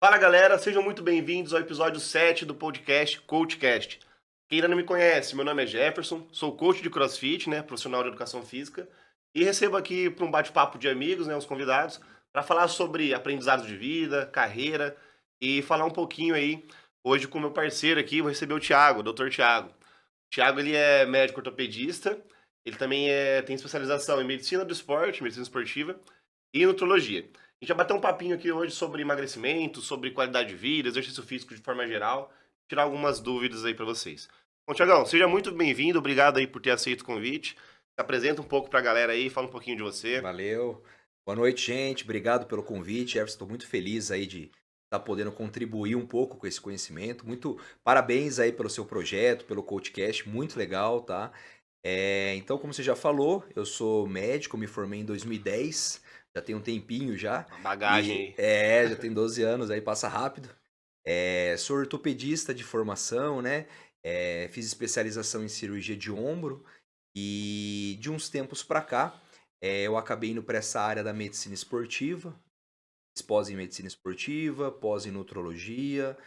Fala galera, sejam muito bem-vindos ao episódio 7 do podcast CoachCast. Quem ainda não me conhece, meu nome é Jefferson, sou coach de CrossFit, profissional de educação física, e recebo aqui para um bate-papo de amigos, os convidados, para falar sobre aprendizado de vida, carreira e falar um pouquinho aí, hoje com o meu parceiro aqui, vou receber o Thiago, o Dr. Thiago. O Thiago, ele é médico ortopedista, ele também tem especialização em medicina do esporte, medicina esportiva e nutrologia. A gente vai bater um papinho aqui hoje sobre emagrecimento, sobre qualidade de vida, exercício físico de forma geral, tirar algumas dúvidas aí para vocês. Bom, Thiagão, seja muito bem-vindo, obrigado aí por ter aceito o convite. Se apresenta um pouco para a galera aí, fala um pouquinho de você. Valeu. Boa noite, gente. Obrigado pelo convite. Jefferson, estou muito feliz aí de estar podendo contribuir um pouco com esse conhecimento. Muito parabéns aí pelo seu projeto, pelo CoachCast, muito legal, tá? Então, como você já falou, eu sou médico, me formei em 2010, já tem um tempinho já. Uma bagagem aí. Já tem 12 anos, aí passa rápido. Sou ortopedista de formação, né? Fiz especialização em cirurgia de ombro e de uns tempos para cá eu acabei indo para essa área da medicina esportiva, fiz pós em medicina esportiva, pós em nutrologia,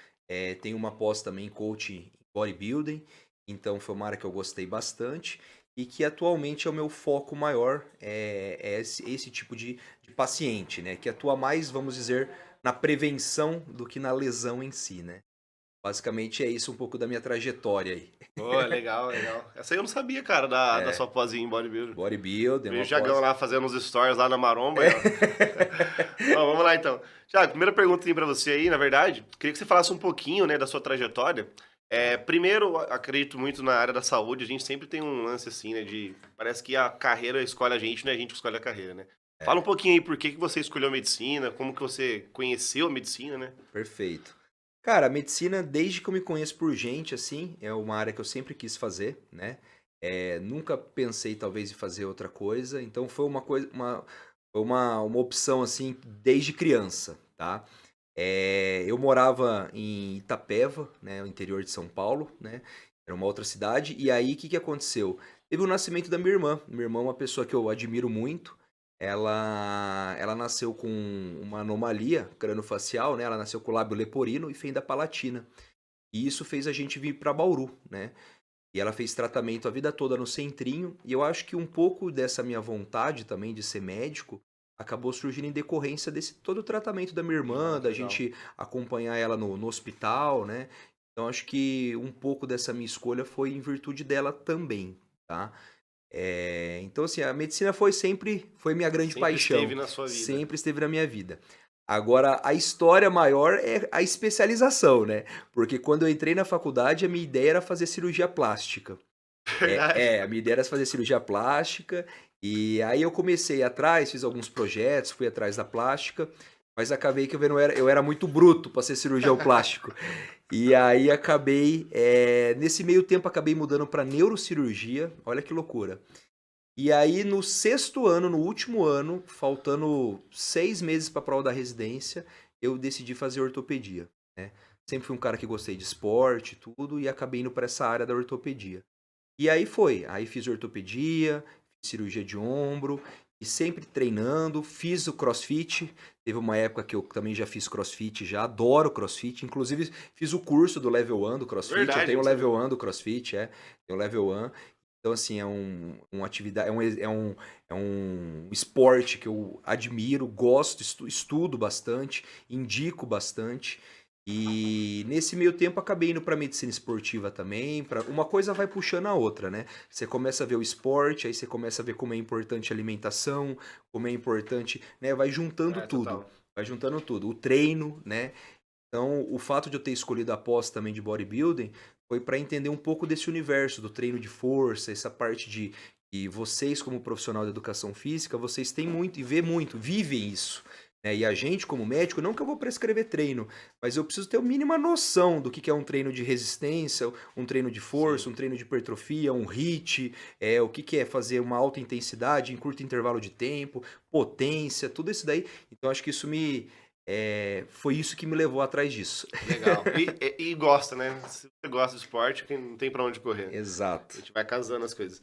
tenho uma pós também em coach em bodybuilding, então foi uma área que eu gostei bastante e que atualmente é o meu foco maior, é esse tipo de paciente, né? Que atua mais, vamos dizer, na prevenção do que na lesão em si, né? Basicamente é isso um pouco da minha trajetória aí. Pô, legal, legal. Essa aí eu não sabia, cara, da É, sua pós em bodybuilding. bodybuilding, Vejo uma o Thiagão pós. lá fazendo uns stories lá na maromba aí, ó. Bom, vamos lá então. Thiago, primeira pergunta para você aí, na verdade, queria que você falasse um pouquinho, da sua trajetória. Tá. Primeiro, acredito muito na área da saúde, a gente sempre tem um lance assim, de parece que a carreira escolhe a gente, não é a gente que escolhe a carreira, né? Fala um É, pouquinho aí por que que você escolheu medicina, como que você conheceu a medicina, né? perfeito. Cara, a medicina, desde que eu me conheço por gente, assim, é uma área que eu sempre quis fazer, né? Nunca pensei, talvez, em fazer outra coisa. Então, foi uma coisa, uma opção, assim, desde criança, tá? Eu morava em Itapeva, né? No interior de São Paulo, né? Era uma outra cidade. E aí, o que que aconteceu? Teve o nascimento da minha irmã. Minha irmã é uma pessoa que eu admiro muito. Ela nasceu com uma anomalia crâniofacial, né? Ela nasceu com o lábio leporino e fenda palatina. E isso fez a gente vir para Bauru, né? E ela fez tratamento a vida toda no centrinho. E eu acho que um pouco dessa minha vontade também de ser médico acabou surgindo em decorrência desse todo o tratamento da minha Ah, irmã, que da legal. gente acompanhar ela no hospital, né? Então acho que um pouco dessa minha escolha foi em virtude dela também, tá? Então assim, a medicina foi minha grande Sempre esteve paixão, na sua vida. sempre esteve na minha vida. Agora, a história maior é a especialização, né? Porque quando eu entrei na faculdade, a minha ideia era fazer cirurgia plástica. Verdade. A minha ideia era fazer cirurgia plástica, e aí eu comecei atrás, fiz alguns projetos, fui atrás da plástica, mas acabei que eu era muito bruto para ser cirurgião plástico. E aí acabei, nesse meio tempo acabei mudando para neurocirurgia, olha que loucura. E aí no sexto ano, no último ano, faltando 6 meses para a prova da residência, eu decidi fazer ortopedia, né. Sempre fui um cara que gostei de esporte e tudo, e acabei indo para essa área da ortopedia. E aí fiz ortopedia, fiz cirurgia de ombro, e sempre treinando, fiz o crossfit, teve uma época que eu também já fiz crossfit, já adoro crossfit, inclusive fiz o curso do Level 1 do crossfit, eu Verdade, tenho o não Level sabia. 1 do crossfit, tenho o Level 1, então assim, uma atividade, é um esporte que eu admiro, gosto, estudo bastante, indico bastante, e nesse meio tempo acabei indo para medicina esportiva também, uma coisa vai puxando a outra, né? Você começa a ver o esporte, aí você começa a ver como é importante a alimentação, como é importante, né? Vai juntando É, tudo, total. vai juntando tudo. O treino, né? Então, o fato de eu ter escolhido a pós também de bodybuilding foi para entender um pouco desse universo do treino de força, essa parte de e vocês como profissional de educação física, vocês têm muito e vê muito, vivem isso, né? E a gente como médico, não que eu vou prescrever treino, mas eu preciso ter a mínima noção do que é um treino de resistência, um treino de Sim. força, um treino de hipertrofia, um HIIT, o que é fazer uma alta intensidade em curto intervalo de tempo, potência, tudo isso daí. Então acho que foi isso que me levou atrás disso. Legal. E gosta, né? Se você gosta do esporte, que não tem pra onde correr. Exato. A gente vai casando as coisas.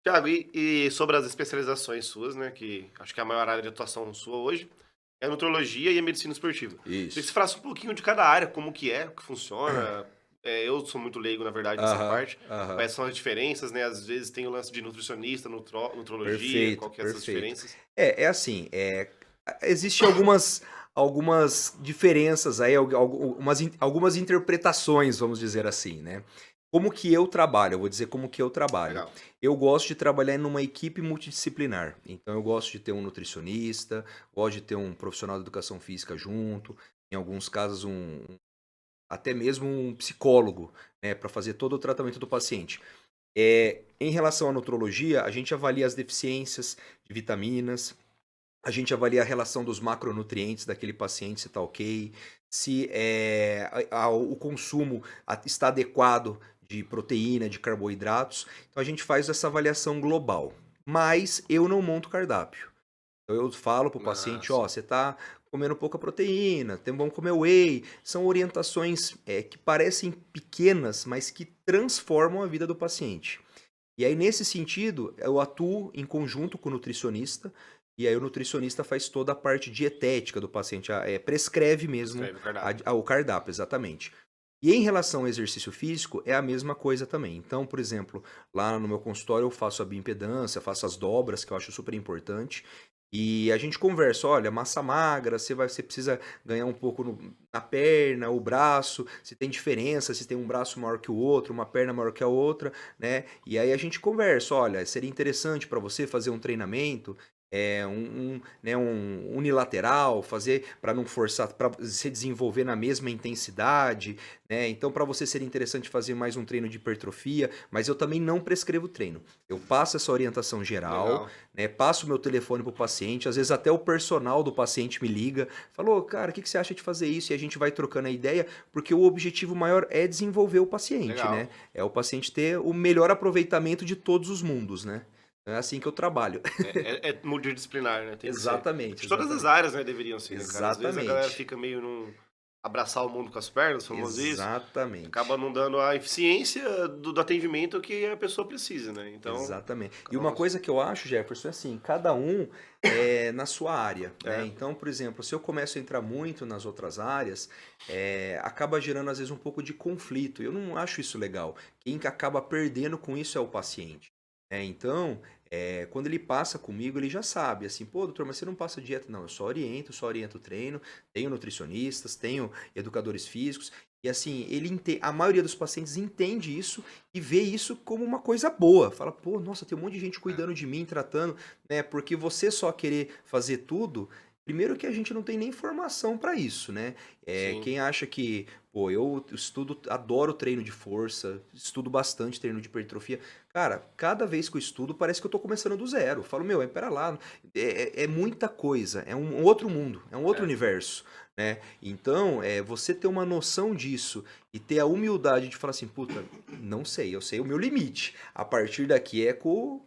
Tiago, e sobre as especializações suas, né? Que acho que é a maior área de atuação sua hoje. é a nutrologia e a medicina esportiva. Queria que Isso. você falasse um pouquinho de cada área, como que é, o que funciona. Eu sou muito leigo, na verdade, nessa Aham, parte. aham. Quais são as diferenças, né? Às vezes tem o lance de nutricionista, nutrologia, Perfeito, qual que é essas perfeito. diferenças? É assim, existe algumas diferenças aí, algumas interpretações, vamos dizer assim, né? Como que eu trabalho? Eu vou dizer como que eu trabalho. Legal. Eu gosto de trabalhar numa equipe multidisciplinar. Então eu gosto de ter um nutricionista, gosto de ter um profissional de educação física junto, em alguns casos até mesmo um psicólogo, né, para fazer todo o tratamento do paciente. Em relação à nutrologia, a gente avalia as deficiências de vitaminas, a gente avalia a relação dos macronutrientes daquele paciente, se está ok, se o consumo está adequado de proteína, de carboidratos. Então a gente faz essa avaliação global. Mas eu não monto cardápio. Então eu falo para o Ah, paciente, ó, sim. você está comendo pouca proteína, vamos comer whey. São orientações que parecem pequenas, mas que transformam a vida do paciente. E aí, nesse sentido, eu atuo em conjunto com o nutricionista, e aí o nutricionista faz toda a parte dietética do paciente, prescreve mesmo Escreve o cardápio. o cardápio, exatamente. E em relação ao exercício físico, é a mesma coisa também. Então, por exemplo, lá no meu consultório eu faço a bioimpedância, faço as dobras, que eu acho super importante. E a gente conversa, olha, massa magra, você precisa ganhar um pouco na perna, o braço, se tem diferença, se tem um braço maior que o outro, uma perna maior que a outra, né? E aí a gente conversa, olha, seria interessante para você fazer um treinamento, né, um unilateral, fazer para não forçar, para se desenvolver na mesma intensidade, né? Então, para você seria interessante fazer mais um treino de hipertrofia, mas eu também não prescrevo treino. Eu passo essa orientação geral, Legal. né? Passo o meu telefone pro paciente, às vezes até o personal do paciente me liga, falou, cara, o que você acha de fazer isso? E a gente vai trocando a ideia, porque o objetivo maior é desenvolver o paciente, né? Legal. É o paciente ter o melhor aproveitamento de todos os mundos, né? É assim que eu trabalho. É multidisciplinar, né? Tem que ser. Exatamente, De todas as exatamente. áreas, né, deveriam ser, né, cara? Às vezes a galera Exatamente. fica meio num abraçar o mundo com as pernas, famoso isso. Acaba Exatamente. não dando a eficiência do atendimento que a pessoa precisa, né? Então, Exatamente. E cada uma um... coisa que eu acho, Jefferson, é assim, cada um na sua área, né? É, Então, por exemplo, se eu começo a entrar muito nas outras áreas, acaba gerando às vezes um pouco de conflito. Eu não acho isso legal. Quem que acaba perdendo com isso é o paciente. Então, quando ele passa comigo, ele já sabe, assim, pô, doutor, mas você não passa dieta? Não, eu só oriento o treino, tenho nutricionistas, tenho educadores físicos, e assim, a maioria dos pacientes entende isso e vê isso como uma coisa boa. Fala, pô, nossa, tem um monte de gente é. cuidando de mim, tratando, né? Porque você só querer fazer tudo, primeiro que a gente não tem nem formação para isso, né? Sim. Quem acha que, pô, eu adoro treino de força, estudo bastante treino de hipertrofia. Cara, cada vez que eu estudo, parece que eu tô começando do zero. Eu falo, meu, pera lá, é muita coisa, é um outro mundo, é um outro É. universo, né? Então, você ter uma noção disso e ter a humildade de falar assim, puta, não sei, eu sei o meu limite. A partir daqui é com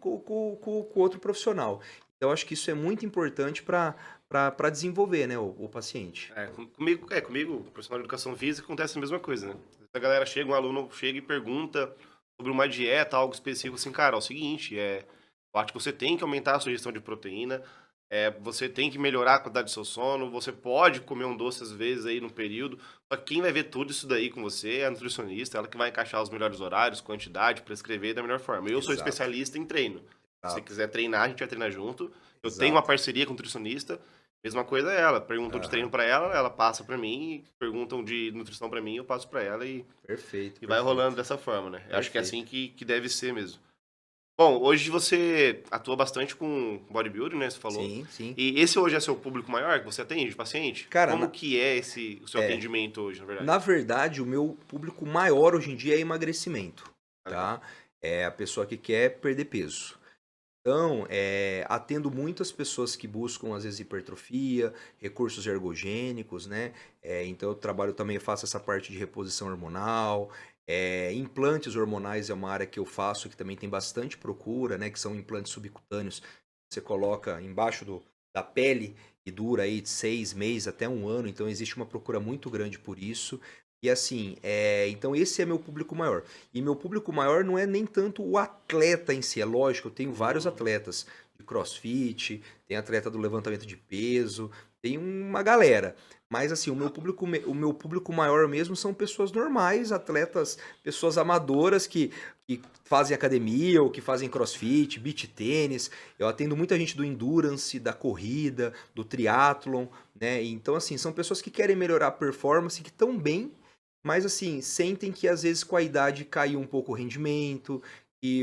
outro profissional. Então, eu acho que isso é muito importante para desenvolver, né, o paciente. Comigo, profissional de educação física, acontece a mesma coisa, né? A galera chega, um aluno chega e pergunta sobre uma dieta, algo específico, assim, cara, é o seguinte, eu acho que você tem que aumentar a sua ingestão de proteína, você tem que melhorar a qualidade do seu sono, você pode comer um doce às vezes aí no período, só que quem vai ver tudo isso daí com você é a nutricionista, ela que vai encaixar os melhores horários, quantidade, prescrever da melhor forma. Eu sou Exato, especialista em treino. Se você exato, quiser treinar, a gente vai treinar junto. Eu tenho uma exato. parceria com o nutricionista, mesma coisa é ela. Perguntam de treino Aham. pra ela, ela passa pra mim. Perguntam de nutrição pra mim, eu passo pra ela Perfeito, e vai rolando perfeito, dessa forma, né? Eu acho que é assim perfeito. que deve ser mesmo. Bom, hoje você atua bastante com bodybuilding, né? Você falou. Sim, sim. E esse hoje é seu público maior que você atende, de paciente? Cara, Como que é o seu é, atendimento hoje, na verdade? na verdade, o meu público maior hoje em dia é emagrecimento, Ah, legal. tá? É a pessoa que quer perder peso. Então, atendo muitas pessoas que buscam, às vezes, hipertrofia, recursos ergogênicos, né? Então, eu trabalho também, faço essa parte de reposição hormonal. Implantes hormonais é uma área que eu faço, que também tem bastante procura, né? Que são implantes subcutâneos. Você coloca embaixo da pele e dura aí de 6 meses até um ano. Então, existe uma procura muito grande por isso. E assim, então esse é meu público maior. E meu público maior não é nem tanto o atleta em si, é lógico, eu tenho vários Uhum. atletas de CrossFit, tem atleta do levantamento de peso, tem uma galera. Mas assim, o meu público maior mesmo são pessoas normais, atletas, pessoas amadoras que fazem academia ou que fazem crossfit, beach tênis. Eu atendo muita gente do endurance, da corrida, do triatlon, né? Então assim, são pessoas que querem melhorar a performance, que estão bem, mas assim, sentem que às vezes com a idade caiu um pouco o rendimento,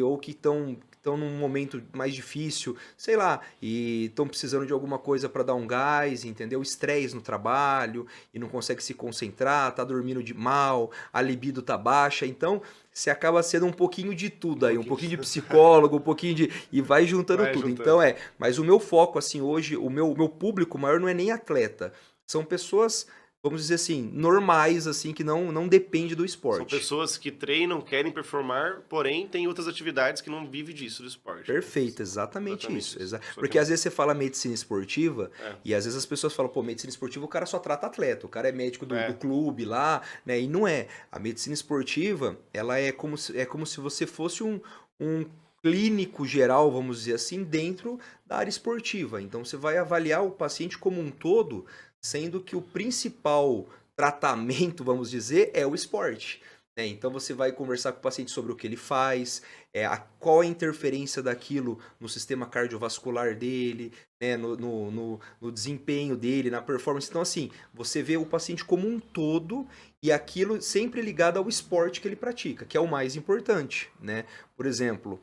ou que estão num momento mais difícil, sei lá, e estão precisando de alguma coisa para dar um gás, entendeu? Estresse no trabalho e não consegue se concentrar, tá dormindo de mal, a libido tá baixa, então você acaba sendo um pouquinho de tudo aí, um pouquinho de psicólogo, um pouquinho de e vai juntando Vai tudo. juntando. Então mas o meu foco assim hoje, o meu público maior não é nem atleta, são pessoas, vamos dizer assim, normais assim que não depende do São esporte. pessoas que treinam, querem performar, porém tem outras atividades que não vivem disso, do esporte. Perfeito, exatamente Exatamente isso. isso. Porque às vezes você fala medicina esportiva É. e às vezes as pessoas falam, pô, medicina esportiva o cara só trata atleta, o cara é médico do, É. do clube lá, né? E não é. A medicina esportiva, ela é como se você fosse um clínico geral, vamos dizer assim, dentro da área esportiva. Então você vai avaliar o paciente como um todo, sendo que o principal tratamento, vamos dizer, é o esporte. Né? Então você vai conversar com o paciente sobre o que ele faz, qual a interferência daquilo no sistema cardiovascular dele, né? No desempenho dele, na performance. Então, assim, você vê o paciente como um todo e aquilo sempre ligado ao esporte que ele pratica, que é o mais importante, né? Por exemplo,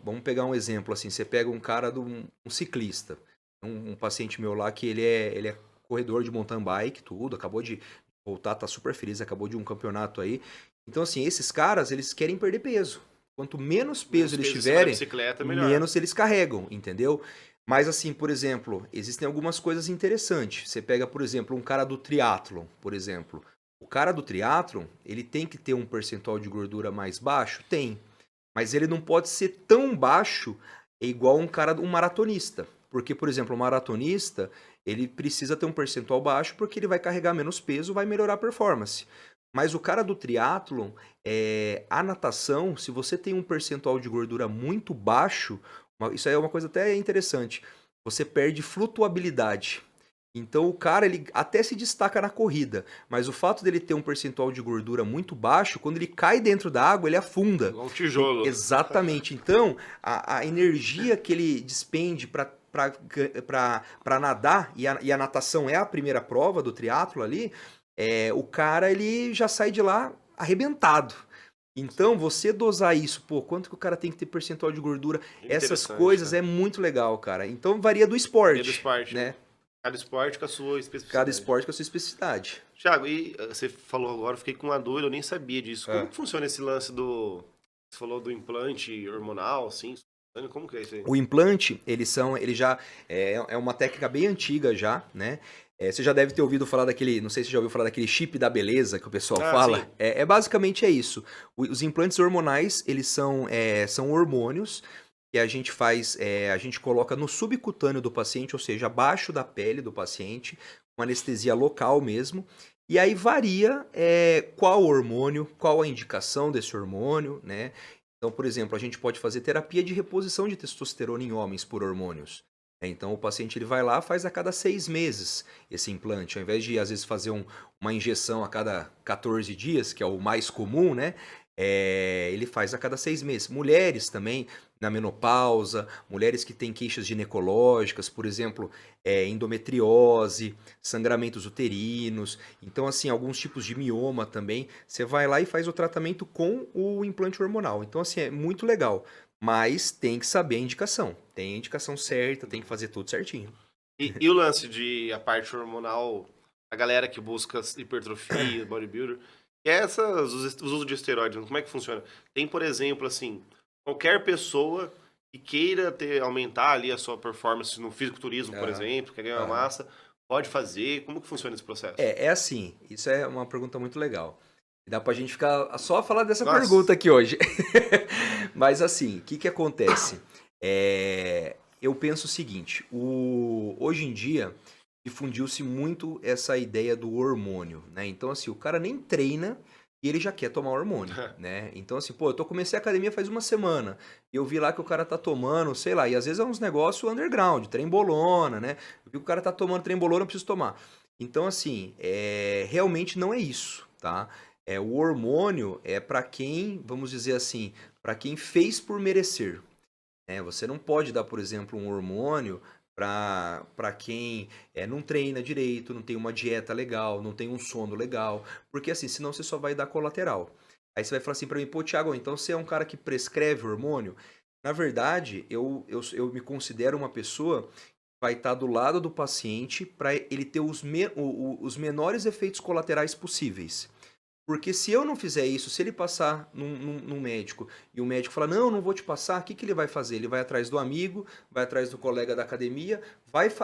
vamos pegar um exemplo assim, você pega um cara um ciclista, um paciente meu lá que ele é corredor de mountain bike, tudo, acabou de voltar, tá super feliz, acabou de um campeonato aí. Então, assim, esses caras, eles querem perder peso. Quanto menos peso eles Peso em cima da tiverem, bicicleta, melhor. menos eles carregam, entendeu? Mas assim, por exemplo, existem algumas coisas interessantes. Você pega, por exemplo, um cara do triatlon, por exemplo. O cara do triatlon, ele tem que ter um percentual de gordura mais baixo? Tem. Mas ele não pode ser tão baixo igual um maratonista. Porque, por exemplo, o maratonista, ele precisa ter um percentual baixo porque ele vai carregar menos peso, vai melhorar a performance. Mas o cara do triatlon, a natação, se você tem um percentual de gordura muito baixo, isso aí é uma coisa até interessante, você perde flutuabilidade. Então o cara, ele até se destaca na corrida, mas o fato dele ter um percentual de gordura muito baixo, quando ele cai dentro da água, ele afunda. Igual um tijolo. Exatamente. Então, a energia que ele despende para nadar, e a natação é a primeira prova do triatlo ali, o cara ele já sai de lá arrebentado. Então, você dosar isso, pô, quanto que o cara tem que ter percentual de gordura, essas coisas né? é muito legal, cara. Então, varia do esporte. Varia do esporte, né? Cada esporte com a sua especificidade. Cada esporte com a sua especificidade. Thiago, e você falou agora, eu fiquei com uma dúvida, eu nem sabia disso. Como que funciona esse lance do... Você falou do implante hormonal, assim? Como que é isso aí? O implante, ele já é uma técnica bem antiga já, né? Você já deve ter ouvido falar daquele, não sei se você já ouviu falar daquele chip da beleza que o pessoal fala. Sim. Basicamente é isso. Os implantes hormonais, eles são hormônios que a gente faz, a gente coloca no subcutâneo do paciente, ou seja, abaixo da pele do paciente, uma anestesia local mesmo. E aí varia qual hormônio, qual a indicação desse hormônio, né? Então, por exemplo, a gente pode fazer terapia de reposição de testosterona em homens por hormônios. Então, o paciente ele vai lá, faz a cada 6 meses esse implante. Ao invés de, às vezes, fazer uma injeção a cada 14 dias, que é o mais comum, né? Ele faz a cada 6 meses. Mulheres também, na menopausa, mulheres que têm queixas ginecológicas, por exemplo, endometriose, sangramentos uterinos. Então, assim, alguns tipos de mioma também. Você vai lá e faz o tratamento com o implante hormonal. Então, assim, é muito legal. Mas tem que saber a indicação. Tem a indicação certa, tem que fazer tudo certinho. E o lance de a parte hormonal, a galera que busca hipertrofia, bodybuilder, os usos de esteroides, como é que funciona? Tem, por exemplo, assim, qualquer pessoa que queira aumentar ali a sua performance no fisiculturismo, por exemplo, quer ganhar massa, pode fazer? Como que funciona esse processo? É assim, isso é uma pergunta muito legal. Dá pra gente ficar só falar dessa pergunta aqui hoje. Mas assim, o que acontece? Eu penso o seguinte, hoje em dia difundiu-se muito essa ideia do hormônio, né? Então assim, o cara nem treina e ele já quer tomar hormônio, né? Então, assim, pô, comecei a academia faz uma semana, e eu vi lá que o cara tá tomando, sei lá, e às vezes é uns negócios underground, trembolona, né? Eu vi que o cara tá tomando trembolona, eu preciso tomar. Então, assim, realmente não é isso, tá? O hormônio é para quem, vamos dizer assim, para quem fez por merecer, né? Você não pode dar, por exemplo, um hormônio para quem não treina direito, não tem uma dieta legal, não tem um sono legal, porque assim, senão você só vai dar colateral. Aí você vai falar assim para mim, pô, Thiago, então você é um cara que prescreve hormônio? Na verdade, eu me considero uma pessoa que vai estar do lado do paciente para ele ter os menores efeitos colaterais possíveis. Porque se eu não fizer isso, se ele passar num médico e o médico falar, não, não vou te passar, o que ele vai fazer? Ele vai atrás do amigo, vai atrás do colega da academia,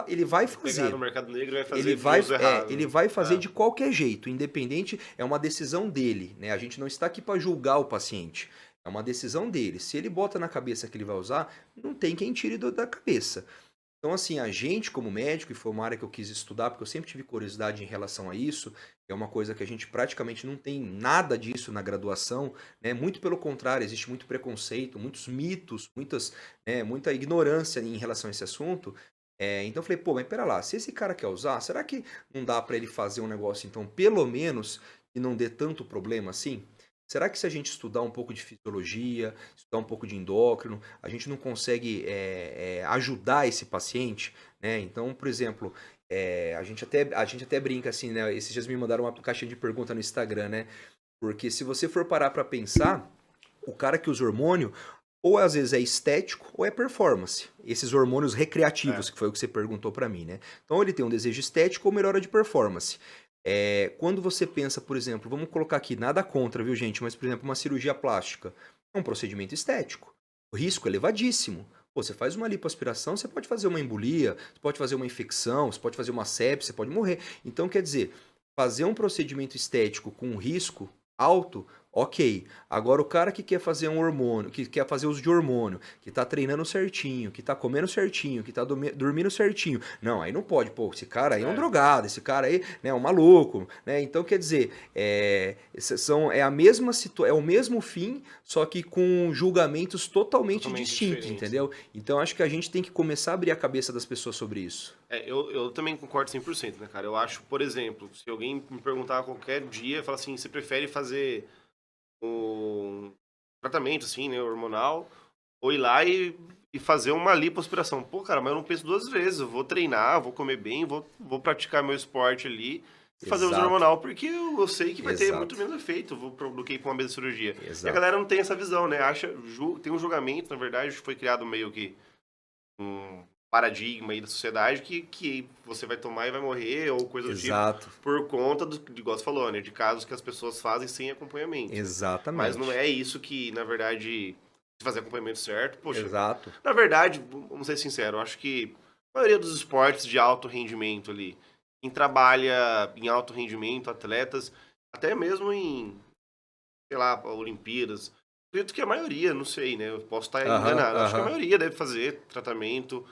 ele vai Pegar fazer. no mercado negro e vai Ele fazer vai, uso errado. ele vai fazer de qualquer jeito, independente, é uma decisão dele, né? A gente não está aqui para julgar o paciente, é uma decisão dele. Se ele bota na cabeça que ele vai usar, não tem quem tire da cabeça. Então, assim, a gente como médico, e foi uma área que eu quis estudar, porque eu sempre tive curiosidade em relação a isso, é uma coisa que a gente praticamente não tem nada disso na graduação, né? Muito pelo contrário, existe muito preconceito, muitos mitos, muita ignorância em relação a esse assunto. Então eu falei, pô, mas pera lá, se esse cara quer usar, será que não dá para ele fazer um negócio, então, pelo menos, que não dê tanto problema assim? Será que se a gente estudar um pouco de fisiologia, estudar um pouco de endócrino, a gente não consegue ajudar esse paciente, né? Então, por exemplo, a gente até brinca assim, né? Esses dias me mandaram uma caixinha de pergunta no Instagram, né? Porque se você for parar para pensar, o cara que usa hormônio, ou às vezes é estético ou é performance. Esses hormônios recreativos, que foi o que você perguntou para mim, né? Então ele tem um desejo estético ou melhora de performance. Quando você pensa, por exemplo, vamos colocar aqui, nada contra, viu, gente? Mas, por exemplo, uma cirurgia plástica é um procedimento estético. O risco é elevadíssimo. Pô, você faz uma lipoaspiração, você pode fazer uma embolia, você pode fazer uma infecção, você pode fazer uma sepse, você pode morrer. Então, quer dizer, fazer um procedimento estético com um risco alto, ok. Agora, o cara que quer fazer um hormônio, que quer fazer uso de hormônio, que tá treinando certinho, que tá comendo certinho, que tá dormindo certinho. Não, aí não pode. Pô, esse cara aí é um drogado, esse cara aí é um maluco, né? Então, quer dizer, é o mesmo fim, só que com julgamentos totalmente distintos, diferentes. entendeu? Então, acho que a gente tem que começar a abrir a cabeça das pessoas sobre isso. Eu também concordo 100%, né, cara? Eu acho, por exemplo, se alguém me perguntar qualquer dia, falar assim, você prefere fazer um tratamento, assim, né, hormonal, ou ir lá e fazer uma lipoaspiração? Pô, cara, mas eu não penso duas vezes. Eu vou treinar, vou comer bem, vou praticar meu esporte ali e fazer uso Exato. hormonal, porque eu sei que vai ter Exato. muito menos efeito do que ir com uma mesa de cirurgia. E a Exato. galera não tem essa visão, né? Tem um julgamento, na verdade, foi criado meio que um paradigma aí da sociedade que você vai tomar e vai morrer, ou coisa do Exato. tipo, por conta de igual você falou, né? De casos que as pessoas fazem sem acompanhamento. Exatamente. Mas não é isso que, na verdade, se fazer acompanhamento certo, poxa. Exato. Na verdade, vamos ser sinceros, eu acho que a maioria dos esportes de alto rendimento ali, quem trabalha em alto rendimento, atletas, até mesmo em, sei lá, Olimpíadas, acredito que a maioria, não sei, né? Eu posso estar enganado. Acho que a maioria deve fazer tratamento.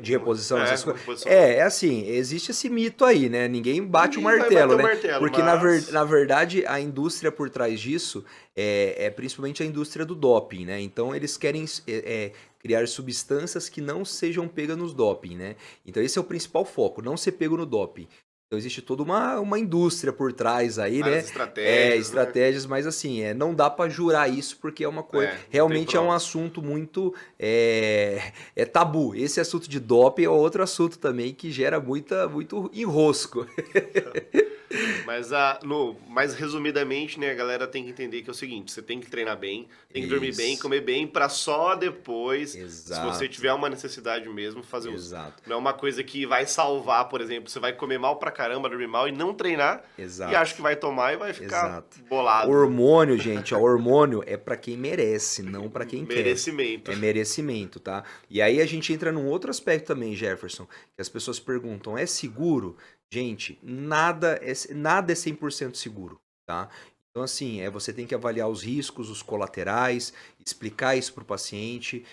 De reposição, essas coisas. Reposição. Assim, existe esse mito aí, né? Ninguém bate o Ninguém vai martelo, bater o né? martelo, Porque mas- na verdade a indústria por trás disso é principalmente a indústria do doping, né? Então eles querem criar substâncias que não sejam pegas nos doping, né? Então esse é o principal foco, não ser pego no doping. Então existe toda uma indústria por trás aí, Várias né? estratégias, Estratégias, mas assim, não dá pra jurar isso porque é uma coisa. não tem Realmente é um provas. assunto muito tabu. Esse assunto de doping é outro assunto também que gera muito enrosco. Mas, mais resumidamente, né, a galera tem que entender que é o seguinte, você tem que treinar bem, tem que dormir bem, Isso. comer bem, pra só depois, se Exato. você tiver uma necessidade mesmo, fazer uso. Exato. Não é uma coisa que vai salvar, por exemplo, você vai comer mal pra caramba, dormir mal e não treinar, Exato. e acha que vai tomar e vai ficar Exato. bolado. Hormônio, gente, hormônio é pra quem merece, não pra quem Merecimento. quer. É merecimento, tá? E aí a gente entra num outro aspecto também, Jefferson, que as pessoas perguntam, é seguro? Gente, nada é 100% seguro, tá? Então, assim, você tem que avaliar os riscos, os colaterais, explicar isso para o paciente,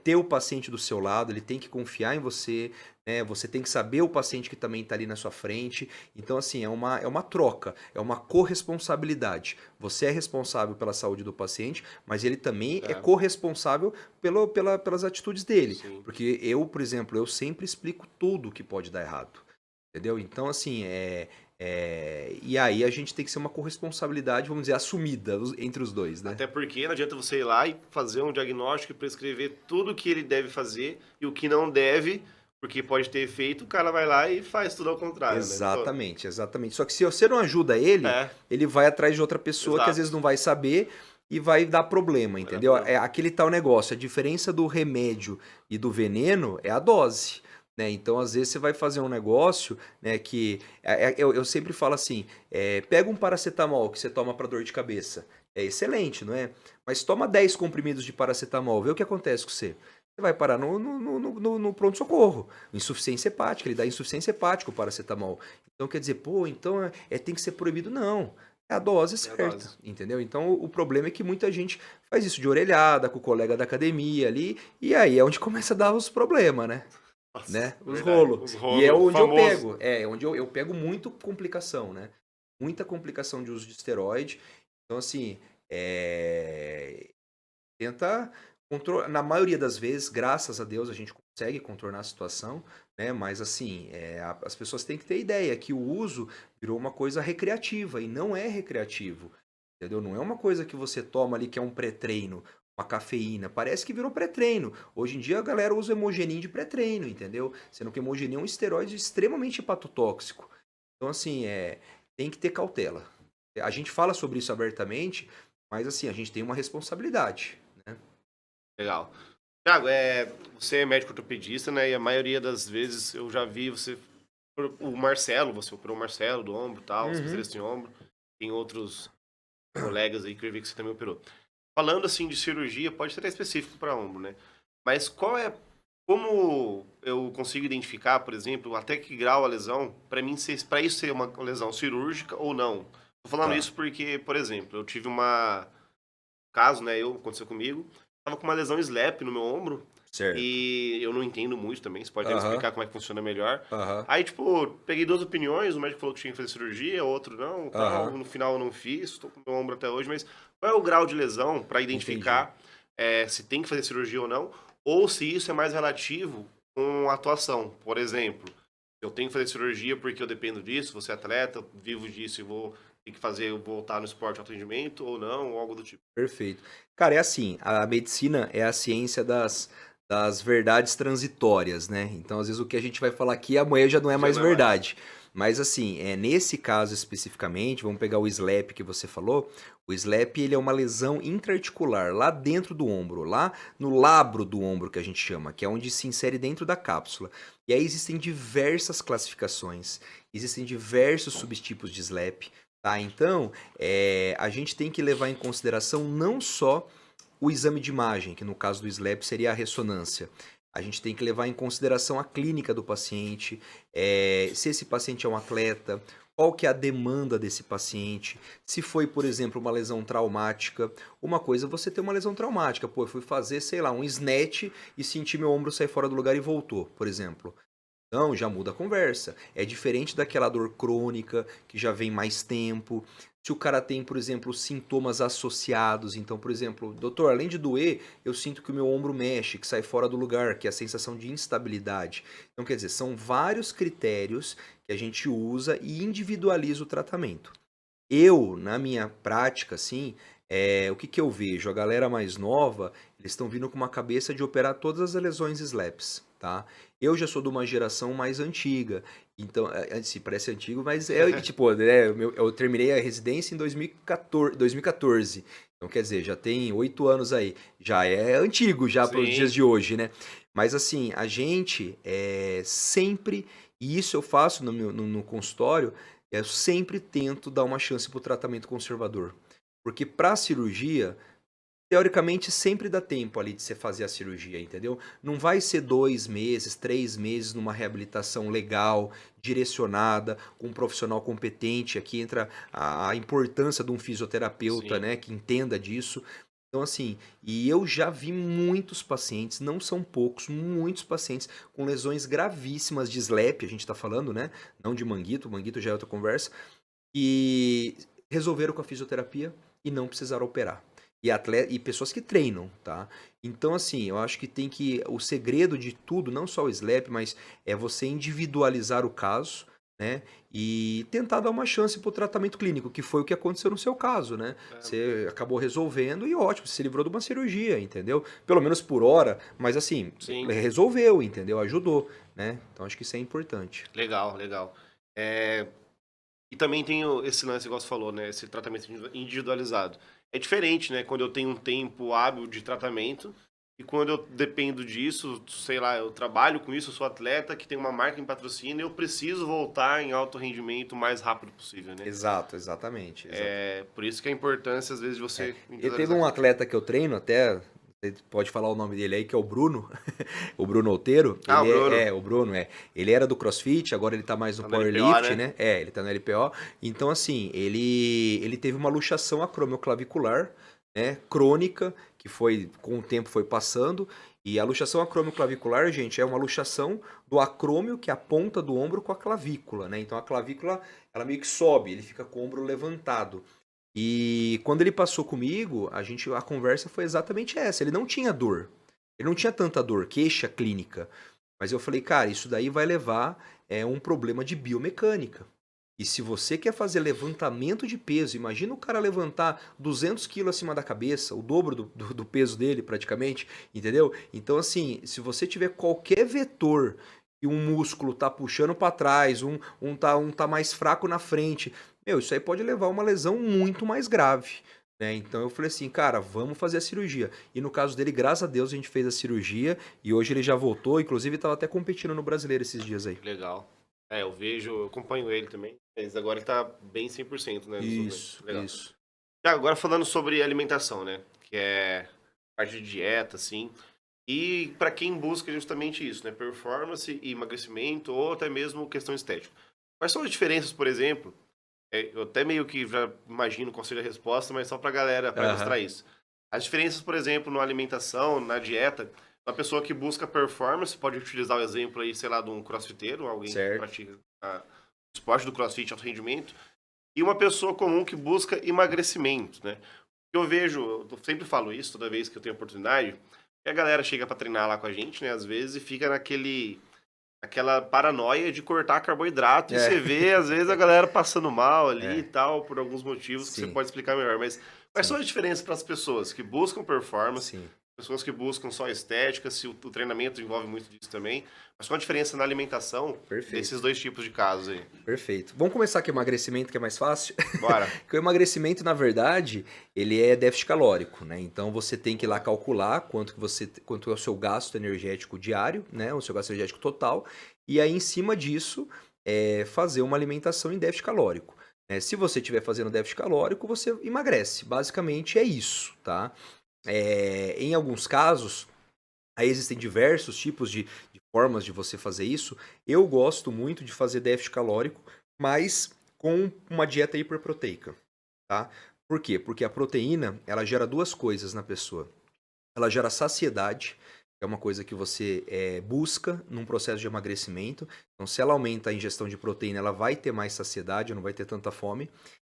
ter o paciente do seu lado, ele tem que confiar em você, né? Você tem que saber o paciente que também está ali na sua frente. Então, assim, é uma troca, é uma corresponsabilidade. Você é responsável pela saúde do paciente, mas ele também é É, corresponsável pelas atitudes dele. sim. Porque eu, por exemplo, eu sempre explico tudo que pode dar errado. Entendeu? Então, assim, e aí a gente tem que ser uma corresponsabilidade, vamos dizer, assumida entre os dois, né? Até porque não adianta você ir lá e fazer um diagnóstico e prescrever tudo o que ele deve fazer e o que não deve, porque pode ter efeito, o cara vai lá e faz tudo ao contrário, né? Pô, Exatamente, exatamente. Só que se você não ajuda ele, é, ele vai atrás de outra pessoa que às vezes exato. não vai saber e vai dar problema, Vai dar entendeu? É problema. aquele tal negócio. A diferença do remédio e do veneno é a dose. Né? Então, às vezes, você vai fazer um negócio, né, que. Eu sempre falo assim: pega um paracetamol que você toma para dor de cabeça. É excelente, não é? Mas toma 10 comprimidos de paracetamol, vê o que acontece com você. Você vai parar no pronto-socorro. Insuficiência hepática, ele dá insuficiência hepática o paracetamol. Então, quer dizer, pô, então tem que ser proibido? Não. É a dose É a certa, dose. entendeu? Então, o problema é que muita gente faz isso de orelhada, com o colega da academia ali, e aí é onde começa a dar os problemas, Nossa, né? Os verdade. rolos. Os E é rolos onde eu famosos. pego. Onde eu pego muito complicação, né? Muita complicação de uso de esteroide. Então, assim, tenta controlar. Na maioria das vezes, graças a Deus, a gente consegue contornar a situação, né? Mas, assim, as pessoas têm que ter ideia que o uso virou uma coisa recreativa e não é recreativo. Entendeu? Não é uma coisa que você toma ali que é um pré-treino, uma cafeína. Parece que virou pré-treino. Hoje em dia a galera usa hemogenin de pré-treino, entendeu? Sendo que hemogenin é um esteroide extremamente hepatotóxico. Então, assim, tem que ter cautela. A gente fala sobre isso abertamente, mas assim, a gente tem uma responsabilidade, né? Legal. Thiago, você é médico ortopedista, né? E a maioria das vezes eu já vi o Marcelo, você operou o Marcelo do ombro e tal, Uhum. especialista em ombro. Tem outros colegas aí que eu vi que você também operou. Falando assim de cirurgia, pode ser até específico para ombro, né? Mas como eu consigo identificar, por exemplo, até que grau a lesão, para mim, para isso ser uma lesão cirúrgica ou não? Tô falando Tá, isso porque, por exemplo, eu tive caso, né, aconteceu comigo, tava com uma lesão SLAP no meu ombro certo. e eu não entendo muito também, você pode até me Aham, explicar como é que funciona melhor. aham, Aí, tipo, peguei duas opiniões, o médico falou que tinha que fazer cirurgia, o outro não, tal, aham. no final eu não fiz, tô com o meu ombro até hoje, mas qual é o grau de lesão para Entendi. identificar se tem que fazer cirurgia ou não, ou se isso é mais relativo com a atuação? Por exemplo, eu tenho que fazer cirurgia porque eu dependo disso, vou ser atleta, vivo disso e vou ter que fazer, voltar no esporte de alto rendimento ou não, ou algo do tipo. Perfeito. Cara, é assim, a medicina é a ciência das verdades transitórias, né? Então, às vezes, o que a gente vai falar aqui amanhã já não é Já mais não é mais. verdade. Mas, assim, nesse caso especificamente, vamos pegar o SLAP que você falou. O SLAP, ele é uma lesão intraarticular, lá dentro do ombro, lá no labro do ombro, que a gente chama, que é onde se insere dentro da cápsula. E aí existem diversas classificações, existem diversos subtipos de SLAP, tá? Então, a gente tem que levar em consideração não só o exame de imagem, que no caso do SLAP seria a ressonância. A gente tem que levar em consideração a clínica do paciente, se esse paciente é um atleta, qual que é a demanda desse paciente, se foi, por exemplo, uma lesão traumática. Uma coisa é você ter uma lesão traumática, pô, eu fui fazer, sei lá, um snatch e senti meu ombro sair fora do lugar e voltou, por exemplo. Não, já muda a conversa. É diferente daquela dor crônica que já vem mais tempo. Se o cara tem, por exemplo, sintomas associados, então, por exemplo, doutor, além de doer, eu sinto que o meu ombro mexe, que sai fora do lugar, que é a sensação de instabilidade. Então, quer dizer, são vários critérios que a gente usa e individualiza o tratamento. Eu, na minha prática, assim, o que que eu vejo? A galera mais nova, eles estão vindo com uma cabeça de operar todas as lesões SLAPs, tá? Eu já sou de uma geração mais antiga, então, se parece antigo, mas tipo, né, eu terminei a residência em 2014, 2014. Então, quer dizer, já tem 8 anos aí. Já é antigo, já para os dias Sim, de hoje, né? Mas, assim, a gente sempre, e isso eu faço no consultório, eu sempre tento dar uma chance para o tratamento conservador. Porque para a cirurgia, teoricamente sempre dá tempo ali de você fazer a cirurgia, entendeu? Não vai ser 2 meses, 3 meses numa reabilitação legal, direcionada, com um profissional competente. Aqui entra a importância de um fisioterapeuta, Sim. né, que entenda disso. Então, assim, e eu já vi muitos pacientes, não são poucos, muitos pacientes com lesões gravíssimas de SLEP, a gente tá falando, né? Não de manguito já é outra conversa, e resolveram com a fisioterapia e não precisaram operar. E pessoas que treinam, tá? Então, assim, eu acho que o segredo de tudo, não só o SLAP, mas é você individualizar o caso, né? E tentar dar uma chance pro tratamento clínico, que foi o que aconteceu no seu caso, né? É, Você acabou resolvendo e ótimo, você se livrou de uma cirurgia, entendeu? Pelo menos por hora, mas assim, sim, resolveu, entendeu? Ajudou, né? Então acho que isso é importante. legal, legal. É, e também tem esse lance, igual você falou, né? Esse tratamento individualizado. É diferente, né? Quando eu tenho um tempo hábil de tratamento e quando eu dependo disso, sei lá, eu trabalho com isso, eu sou atleta que tem uma marca em patrocínio e eu preciso voltar em alto rendimento o mais rápido possível, né? Exato, exatamente, É por isso que a importância, às vezes, de É. você E teve individualizar um aquilo. atleta que eu treino, até você pode falar o nome dele aí, que é o Bruno, o Bruno Outeiro. Ah, o Bruno, O Bruno é. Ele era do CrossFit, agora ele tá mais no tá na LPO, Powerlift, né? né? É, ele tá no LPO. Então, assim, ele teve uma luxação acromioclavicular, né? Crônica, que foi, com o tempo foi passando. E a luxação acromioclavicular, gente, é uma luxação do acrômio, que é a ponta do ombro, com a clavícula, né? Então a clavícula, ela meio que sobe, ele fica com o ombro levantado. E quando ele passou comigo, a conversa foi exatamente essa. Ele não tinha dor. Ele não tinha tanta dor, queixa clínica. Mas eu falei, cara, isso daí vai levar um problema de biomecânica. E se você quer fazer levantamento de peso, imagina o cara levantar 200 quilos acima da cabeça, o dobro do peso dele praticamente, entendeu? Então, assim, se você tiver qualquer vetor e um músculo tá puxando para trás, um tá mais fraco na frente, meu, isso aí pode levar a uma lesão muito mais grave. Né? Então eu falei assim, cara, vamos fazer a cirurgia. E no caso dele, graças a Deus, a gente fez a cirurgia e hoje ele já voltou, inclusive estava até competindo no Brasileiro esses dias aí. Legal. É, eu vejo, eu acompanho ele também. Mas agora ele tá bem 100%, né, nos movimentos. Isso, Legal. isso. Agora falando sobre alimentação, né? Que é parte de dieta, assim. E para quem busca justamente isso, né? Performance e emagrecimento, ou até mesmo questão estética. Quais são as diferenças, por exemplo? Eu até meio que já imagino qual seja a resposta, mas só pra galera, para Aham, ilustrar isso. As diferenças, por exemplo, na alimentação, na dieta, uma pessoa que busca performance pode utilizar o exemplo aí, sei lá, de um crossfiteiro, alguém que certo. pratica o esporte do crossfit, alto rendimento, e uma pessoa comum que busca emagrecimento, né? Eu vejo, eu sempre falo isso toda vez que eu tenho oportunidade, que a galera chega pra treinar lá com a gente, né, às vezes, e fica aquela paranoia de cortar carboidrato, e É, você vê, às vezes, a galera passando mal ali e é, tal, por alguns motivos que você sim, pode explicar melhor. Mas quais são sim, as diferenças para as pessoas que buscam performance, sim. pessoas que buscam só estética, se o treinamento envolve muito disso também, mas qual a diferença na alimentação desses Perfeito, dois tipos de casos aí? perfeito. Vamos começar com o emagrecimento, que é mais fácil? Bora. Porque o emagrecimento, na verdade, ele é déficit calórico, né? Então você tem que ir lá calcular quanto é o seu gasto energético diário, né? O seu gasto energético total, e aí em cima disso fazer uma alimentação em déficit calórico. Né? Se você estiver fazendo déficit calórico, você emagrece. Basicamente é isso, tá? Em alguns casos, aí existem diversos tipos de formas de você fazer isso. Eu gosto muito de fazer déficit calórico, mas com uma dieta hiperproteica, tá? Por quê? Porque a proteína, ela gera duas coisas na pessoa. Ela gera saciedade, que é uma coisa que você busca num processo de emagrecimento. Então, se ela aumenta a ingestão de proteína, ela vai ter mais saciedade, não vai ter tanta fome.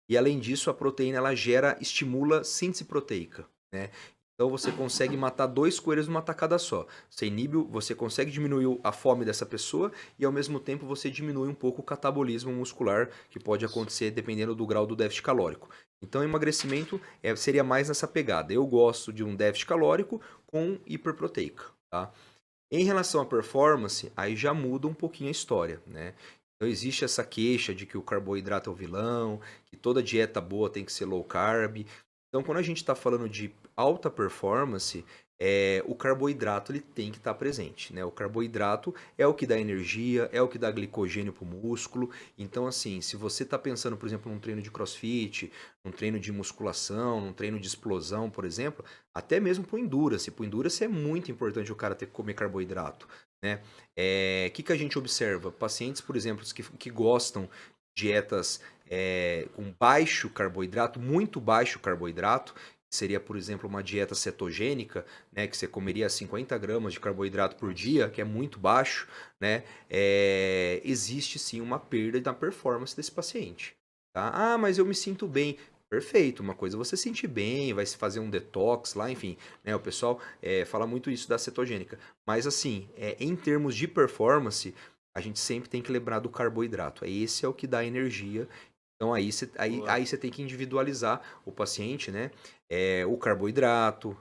E além disso, a proteína ela estimula síntese proteica, né? Então você consegue matar dois coelhos numa tacada só. Você consegue diminuir a fome dessa pessoa e ao mesmo tempo você diminui um pouco o catabolismo muscular que pode acontecer dependendo do grau do déficit calórico. Então emagrecimento seria mais nessa pegada. Eu gosto de um déficit calórico com hiperproteica, tá? Em relação à performance, aí já muda um pouquinho a história, né? Então existe essa queixa de que o carboidrato é o vilão, que toda dieta boa tem que ser low carb. Então quando a gente está falando de alta performance, o carboidrato ele tem que estar presente, né? O carboidrato é o que dá energia, é o que dá glicogênio para o músculo. Então, assim, se você está pensando, por exemplo, num treino de CrossFit, num treino de musculação, num treino de explosão, por exemplo, até mesmo para o Endurance. Para o Endurance é muito importante o cara ter que comer carboidrato, né? Que a gente observa? Pacientes, por exemplo, que gostam de dietas com baixo carboidrato, muito baixo carboidrato, seria, por exemplo, uma dieta cetogênica, né, que você comeria 50 gramas de carboidrato por dia, que é muito baixo, né, existe sim uma perda na performance desse paciente. Tá? Ah, mas eu me sinto bem. Perfeito, uma coisa é você sentir bem, vai se fazer um detox lá, enfim, né, o pessoal fala muito isso da cetogênica. Mas assim, em termos de performance, a gente sempre tem que lembrar do carboidrato. Esse é o que dá energia. Então aí você tem que individualizar o paciente, né? O carboidrato,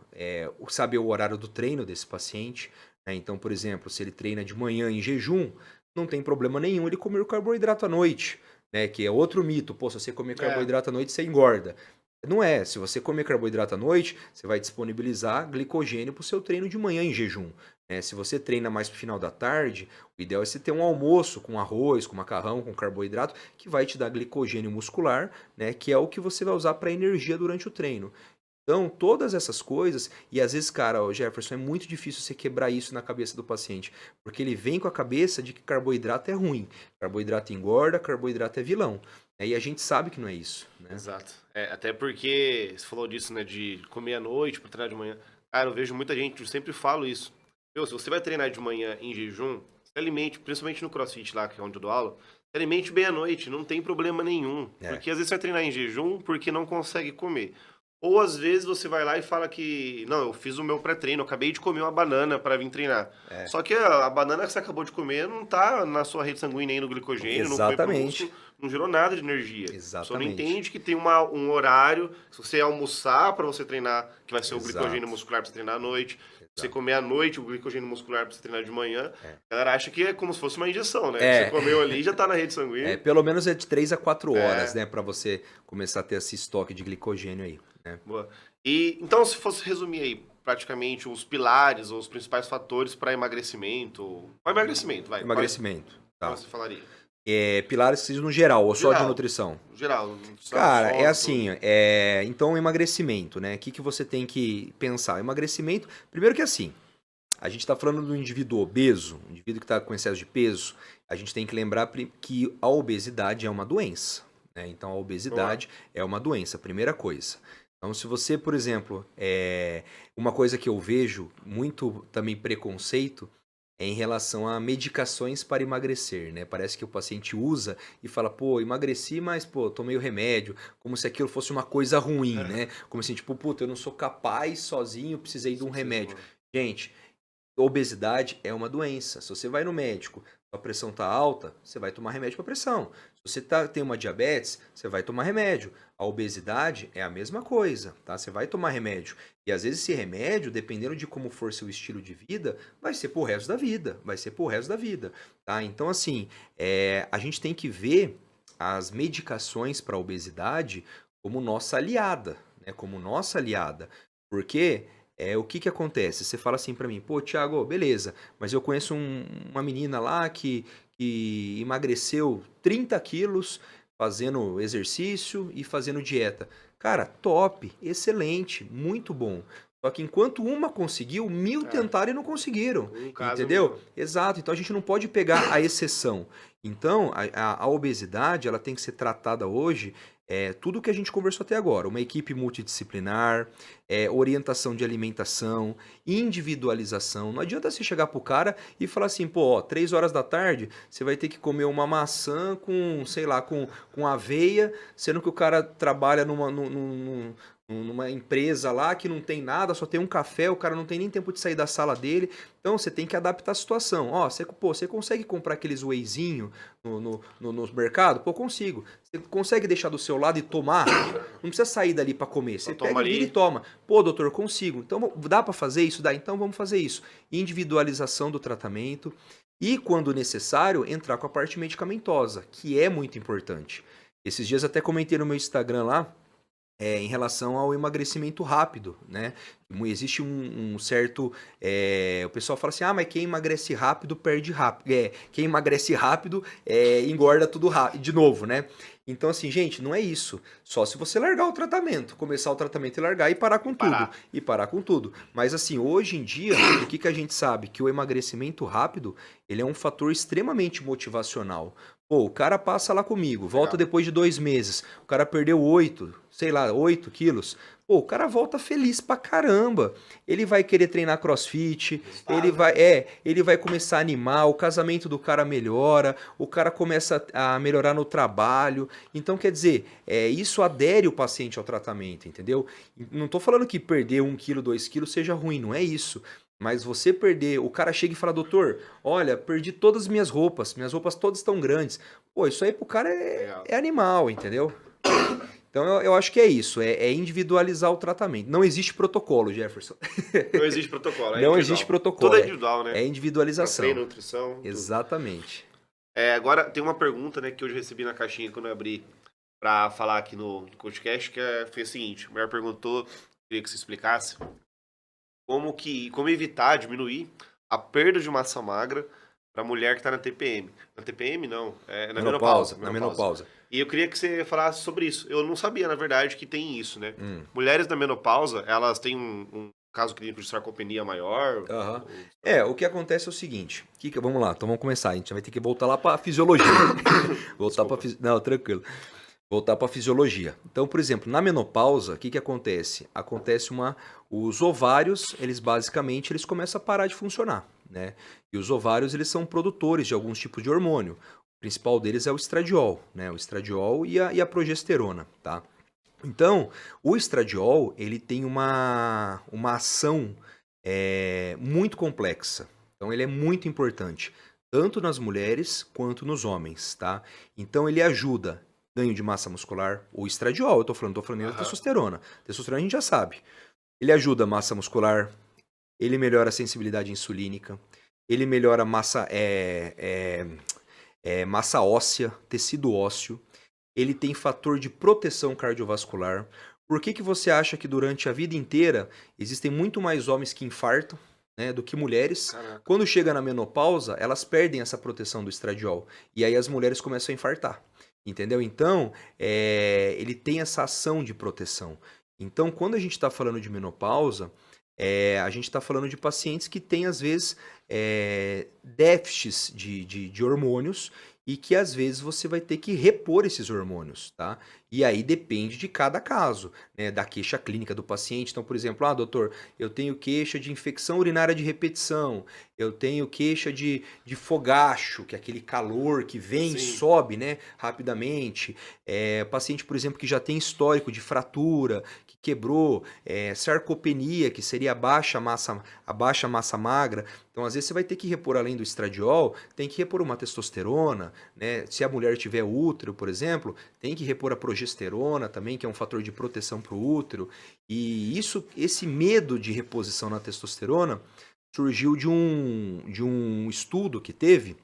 saber o horário do treino desse paciente, né? Então, por exemplo, se ele treina de manhã em jejum, não tem problema nenhum ele comer o carboidrato à noite, né? Que é outro mito. Pô, se você comer carboidrato à noite, você engorda. Não é. Se você comer carboidrato à noite, você vai disponibilizar glicogênio para o seu treino de manhã em jejum. Se você treina mais pro final da tarde, o ideal é você ter um almoço com arroz, com macarrão, com carboidrato, que vai te dar glicogênio muscular, né? Que é o que você vai usar para energia durante o treino. Então, todas essas coisas, e às vezes, cara, Jefferson, é muito difícil você quebrar isso na cabeça do paciente, porque ele vem com a cabeça de que carboidrato é ruim, carboidrato engorda, carboidrato é vilão. E a gente sabe que não é isso, né? Exato. Até porque você falou disso, né, de comer à noite para treinar de manhã. Cara, eu vejo muita gente, eu sempre falo isso. Meu, se você vai treinar de manhã em jejum, se alimente, principalmente no CrossFit lá, que é onde eu dou aula, se alimente bem à noite, não tem problema nenhum. Porque às vezes você vai treinar em jejum porque não consegue comer. Ou às vezes você vai lá e fala que, não, eu fiz o meu pré-treino, eu acabei de comer uma banana para vir treinar. Só que a banana que você acabou de comer não tá na sua rede sanguínea aí no glicogênio, não foi pro músculo, não gerou nada de energia. Só não entende que tem um horário, se você almoçar para você treinar, que vai ser o glicogênio muscular para você treinar à noite, se você comer à noite, o glicogênio muscular para você treinar de manhã, a galera acha que é como se fosse uma injeção, né? Você comeu ali já tá na rede sanguínea. Pelo menos é de 3 a 4 horas, né, para você começar a ter esse estoque de glicogênio aí. Boa. E então, se fosse resumir aí, praticamente os pilares ou os principais fatores para emagrecimento. Para emagrecimento, vai. Emagrecimento. Qual você falaria? Pilares no geral, ou só de nutrição? Geral. Cara, é assim, então emagrecimento, né? O que você tem que pensar? Emagrecimento, primeiro que assim, a gente está falando do indivíduo obeso, um indivíduo que está com excesso de peso, a gente tem que lembrar que a obesidade é uma doença, né? Então a obesidade é uma doença, primeira coisa. Então, se você, por exemplo, uma coisa que eu vejo muito também preconceito é em relação a medicações para emagrecer, né? Parece que o paciente usa e fala, pô, emagreci, mas, pô, tomei o remédio, como se aquilo fosse uma coisa ruim, né? Como assim, tipo, puta, eu não sou capaz sozinho, precisei de um remédio. Gente, obesidade é uma doença. Se você vai no médico, sua pressão tá alta, você vai tomar remédio para pressão. Se você tem uma diabetes, você vai tomar remédio. A obesidade é a mesma coisa, tá? Você vai tomar remédio. E às vezes esse remédio, dependendo de como for seu estilo de vida, vai ser pro resto da vida. Vai ser pro resto da vida, tá? Então, assim, a gente tem que ver as medicações para obesidade como nossa aliada, né? Como nossa aliada. Porque o que acontece? Você fala assim para mim, pô, Thiago, beleza, mas eu conheço uma menina lá que emagreceu 30 quilos fazendo exercício e fazendo dieta. Cara, top, excelente, muito bom. Só que enquanto uma conseguiu, 1000 tentaram e não conseguiram. Entendeu? Exato. Então a gente não pode pegar a exceção. Então a obesidade ela tem que ser tratada hoje. Tudo que a gente conversou até agora, uma equipe multidisciplinar, orientação de alimentação, individualização. Não adianta você chegar pro cara e falar assim, pô, ó, 3 horas da tarde você vai ter que comer uma maçã com, sei lá, com aveia, sendo que o cara trabalha numa empresa lá que não tem nada, só tem um café, o cara não tem nem tempo de sair da sala dele. Então você tem que adaptar a situação. Ó, você consegue comprar aqueles wheyzinho no mercado? Pô, consigo. Você consegue deixar do seu lado e tomar? Não precisa sair dali para comer. Você pega ali e toma. Pô, doutor, consigo. Então dá para fazer isso? Dá. Então vamos fazer isso. Individualização do tratamento e, quando necessário, entrar com a parte medicamentosa, que é muito importante. Esses dias até comentei no meu Instagram lá, em relação ao emagrecimento rápido, né? Existe um certo. O pessoal fala assim: ah, mas quem emagrece rápido perde rápido. Quem emagrece rápido engorda tudo rápido, de novo, né? Então, assim, gente, não é isso. Só se você largar o tratamento, começar o tratamento e largar e parar com tudo. Parar. E parar com tudo. Mas, assim, hoje em dia, o que a gente sabe? Que o emagrecimento rápido, ele é um fator extremamente motivacional. Pô, o cara passa lá comigo, volta Legal. depois de 2 meses, o cara perdeu 8 quilos. Pô, o cara volta feliz pra caramba. Ele vai querer treinar CrossFit, ele vai começar a animar, o casamento do cara melhora, o cara começa a melhorar no trabalho. Então, quer dizer, isso adere o paciente ao tratamento, entendeu? Não tô falando que perder 1 quilo, 2 quilos seja ruim, não é isso. Mas você perder, o cara chega e fala, doutor, olha, perdi todas as minhas roupas todas estão grandes. Pô, isso aí pro cara Legal. é animal, entendeu? Então eu acho que é isso, é individualizar o tratamento. Não existe protocolo, Jefferson. Não existe protocolo, é Não individual. existe protocolo. Tudo é individual, né? É individualização. Treino, nutrição, tudo. Exatamente. Agora, tem uma pergunta, né, que eu já recebi na caixinha quando eu abri pra falar aqui no podcast, que foi o seguinte, a mulher perguntou, queria que você explicasse, como evitar, diminuir a perda de massa magra pra mulher que tá na TPM. Na TPM, não, na menopausa. Na menopausa. E eu queria que você falasse sobre isso. Eu não sabia, na verdade, que tem isso, né? Mulheres na menopausa, elas têm um caso clínico de sarcopenia maior. O que acontece é o seguinte. Vamos lá, então vamos começar. A gente vai ter que voltar lá pra fisiologia. Não, tranquilo. Voltar para a fisiologia. Então, por exemplo, na menopausa, o que acontece? Os ovários, eles basicamente começam a parar de funcionar, né? E os ovários, eles são produtores de alguns tipos de hormônio. O principal deles é o estradiol, né? O estradiol e a progesterona, tá? Então, o estradiol, ele tem uma ação muito complexa. Então, ele é muito importante, tanto nas mulheres quanto nos homens, tá? Então, ele ajuda ganho de massa muscular, o estradiol, eu tô falando da testosterona. Testosterona a gente já sabe. Ele ajuda a massa muscular, ele melhora a sensibilidade insulínica, ele melhora a massa óssea, tecido ósseo, ele tem fator de proteção cardiovascular. Por que você acha que durante a vida inteira existem muito mais homens que infartam, né, do que mulheres? Caraca. Quando chega na menopausa, elas perdem essa proteção do estradiol. E aí as mulheres começam a infartar. Entendeu? Então, ele tem essa ação de proteção. Então, quando a gente está falando de menopausa, a gente está falando de pacientes que têm, às vezes, déficits de hormônios e que, às vezes, você vai ter que repor esses hormônios, tá? E aí depende de cada caso, né, da queixa clínica do paciente. Então, por exemplo, doutor, eu tenho queixa de infecção urinária de repetição, eu tenho queixa de fogacho, que é aquele calor que vem e sobe, né, rapidamente. Paciente, por exemplo, que já tem histórico de fratura, que quebrou, sarcopenia, que seria a baixa massa magra. Então, às vezes, você vai ter que repor, além do estradiol, tem que repor uma testosterona, né? Se a mulher tiver útero, por exemplo, tem que repor a progesterona também, que é um fator de proteção para o útero. E esse medo de reposição na testosterona surgiu de um estudo que teve,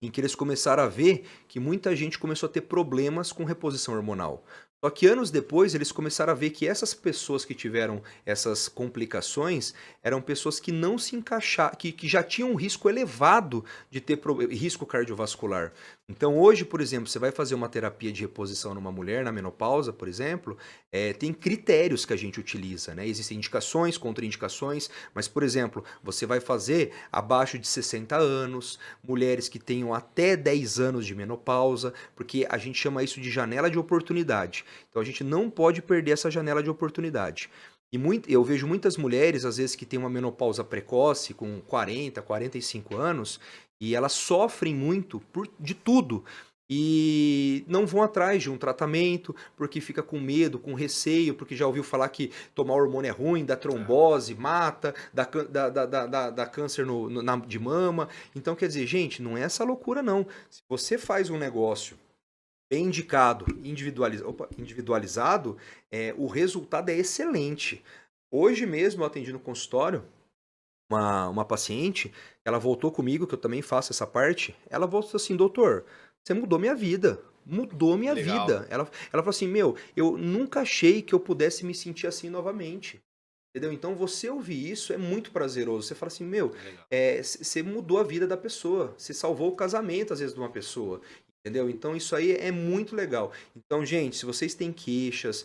em que eles começaram a ver que muita gente começou a ter problemas com reposição hormonal. Só que anos depois eles começaram a ver que essas pessoas que tiveram essas complicações eram pessoas que não se encaixaram, que já tinham um risco elevado de ter risco cardiovascular. Então hoje, por exemplo, você vai fazer uma terapia de reposição numa mulher na menopausa, por exemplo, tem critérios que a gente utiliza, né? Existem indicações, contraindicações, mas, por exemplo, você vai fazer abaixo de 60 anos, mulheres que tenham até 10 anos de menopausa, porque a gente chama isso de janela de oportunidade. Então a gente não pode perder essa janela de oportunidade. E eu vejo muitas mulheres, às vezes, que têm uma menopausa precoce, com 40, 45 anos, e elas sofrem muito de tudo. E não vão atrás de um tratamento, porque fica com medo, com receio, porque já ouviu falar que tomar hormônio é ruim, dá trombose, mata, dá câncer de mama. Então, quer dizer, gente, não é essa loucura, não. Se você faz um negócio bem indicado, individualizado, o resultado é excelente. Hoje mesmo eu atendi no consultório uma paciente, ela voltou comigo, que eu também faço essa parte, ela voltou assim, doutor, você mudou minha vida. mudou minha Legal. vida. Ela falou assim, meu, eu nunca achei que eu pudesse me sentir assim novamente. Entendeu? Então você ouvir isso é muito prazeroso. Você fala assim, meu, Legal. você mudou a vida da pessoa. Você salvou o casamento, às vezes, de uma pessoa. Entendeu? Então isso aí é muito legal. Então, gente, se vocês têm queixas,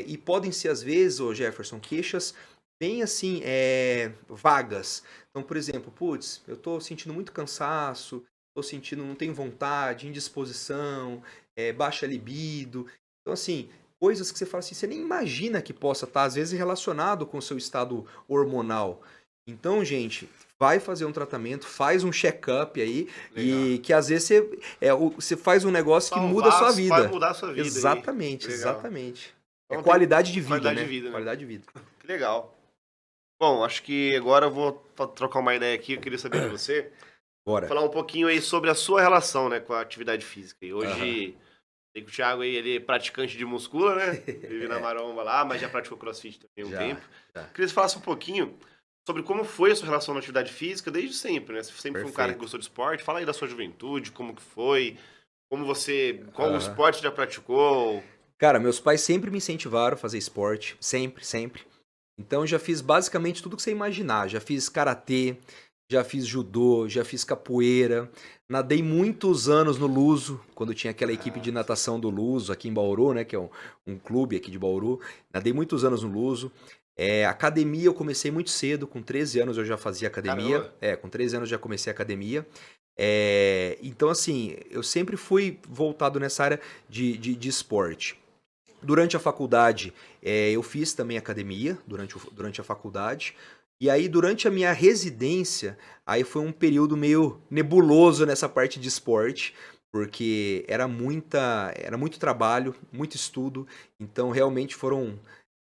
e podem ser, às vezes, ô Jefferson, queixas bem assim, vagas. Então, por exemplo, putz, eu tô sentindo muito cansaço, tô sentindo, não tenho vontade, indisposição, baixa libido. Então, assim, coisas que você fala assim, você nem imagina que possa estar, às vezes, relacionado com o seu estado hormonal. Então, gente, vai fazer um tratamento, faz um check-up aí, Legal. e que às vezes você faz um negócio que muda a sua Salvar, vida. Vai mudar a sua vida. Exatamente, Aí. Legal. exatamente. Então, Qualidade de vida, qualidade né? de vida, né? Qualidade de vida. Que legal. Bom, acho que agora eu vou trocar uma ideia aqui. Eu queria saber de você. Bora. Falar um pouquinho aí sobre a sua relação, né, com a atividade física. E hoje, sei que o Thiago aí, ele é praticante de muscula, né? Vive na maromba lá, mas já praticou crossfit também há um tempo. Já. Queria que você falasse um pouquinho sobre como foi a sua relação na atividade física desde sempre, né? Você sempre foi um cara que gostou de esporte. Fala aí da sua juventude, como que foi, qual esporte você já praticou. Cara, meus pais sempre me incentivaram a fazer esporte, sempre, sempre. Então eu já fiz basicamente tudo que você imaginar. Já fiz karatê, já fiz judô, já fiz capoeira. Nadei muitos anos no Luso, quando tinha aquela equipe de natação do Luso aqui em Bauru, né? Que é um clube aqui de Bauru. Nadei muitos anos no Luso. Academia eu comecei muito cedo, com 13 anos eu já fazia academia. Caramba. Com 13 anos eu já comecei a academia. Então, assim, eu sempre fui voltado nessa área de esporte. Durante a faculdade, eu fiz também academia, durante a faculdade. E aí, durante a minha residência, aí foi um período meio nebuloso nessa parte de esporte, porque era muito trabalho, muito estudo. Então, realmente foram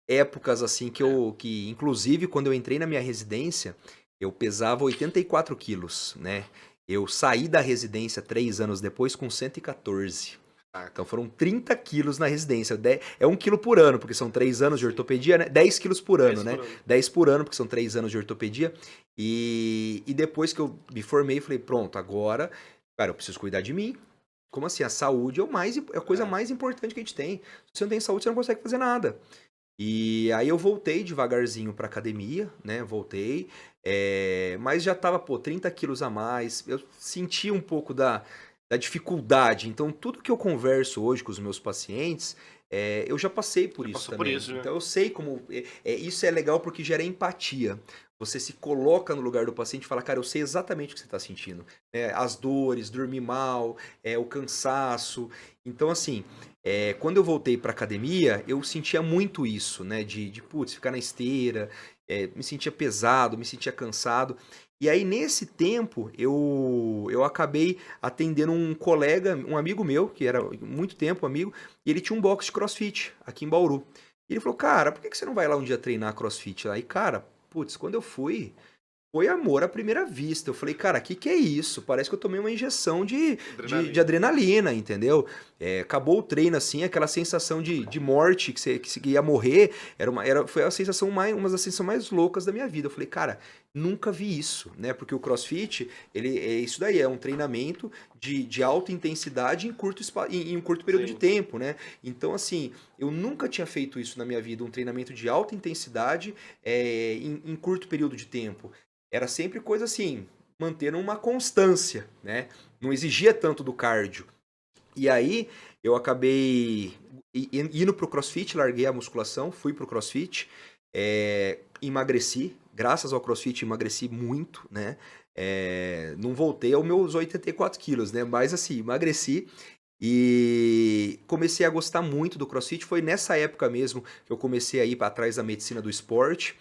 épocas assim que inclusive, quando eu entrei na minha residência, eu pesava 84 quilos, né? Eu saí da residência 3 anos depois com 114. Então foram 30 quilos na residência. É 1 quilo por ano, porque são 3 anos de ortopedia, né? 10 quilos por ano, né? 10 por ano, porque são 3 anos de ortopedia. E depois que eu me formei, falei, pronto, agora, cara, eu preciso cuidar de mim. Como assim? A saúde é a coisa mais importante que a gente tem. Se você não tem saúde, você não consegue fazer nada. E aí eu voltei devagarzinho pra academia, né? Voltei, mas já tava, 30 quilos a mais. Eu senti um pouco da dificuldade. Então, tudo que eu converso hoje com os meus pacientes, eu já passei por isso também. Por isso, né? Então, eu sei como... isso é legal porque gera empatia. Você se coloca no lugar do paciente e fala, cara, eu sei exatamente o que você está sentindo. As dores, dormir mal, o cansaço. Então, assim, quando eu voltei para academia, eu sentia muito isso, né? De putz, ficar na esteira, me sentia pesado, me sentia cansado. E aí, nesse tempo, eu acabei atendendo um colega, um amigo meu, que era muito tempo amigo, e ele tinha um box de crossfit aqui em Bauru. E ele falou, cara, por que você não vai lá um dia treinar crossfit? Aí, cara, putz, quando eu fui, foi amor à primeira vista. Eu falei, cara, que é isso? Parece que eu tomei uma injeção de adrenalina, entendeu? Acabou o treino, assim, aquela sensação de morte, que você ia morrer, foi a sensação uma das sensações mais loucas da minha vida. Eu falei, cara, nunca vi isso, né? Porque o CrossFit, isso daí, é um treinamento de alta intensidade em um curto período de tempo, né? Então, assim, eu nunca tinha feito isso na minha vida, um treinamento de alta intensidade em curto período de tempo. Era sempre coisa assim, manter uma constância, né? Não exigia tanto do cardio. E aí, eu acabei indo pro CrossFit, larguei a musculação, fui pro CrossFit, emagreci. Graças ao CrossFit, emagreci muito, né? Não voltei aos meus 84 quilos, né? Mas assim, emagreci e comecei a gostar muito do CrossFit. Foi nessa época mesmo que eu comecei a ir para trás da medicina do esporte.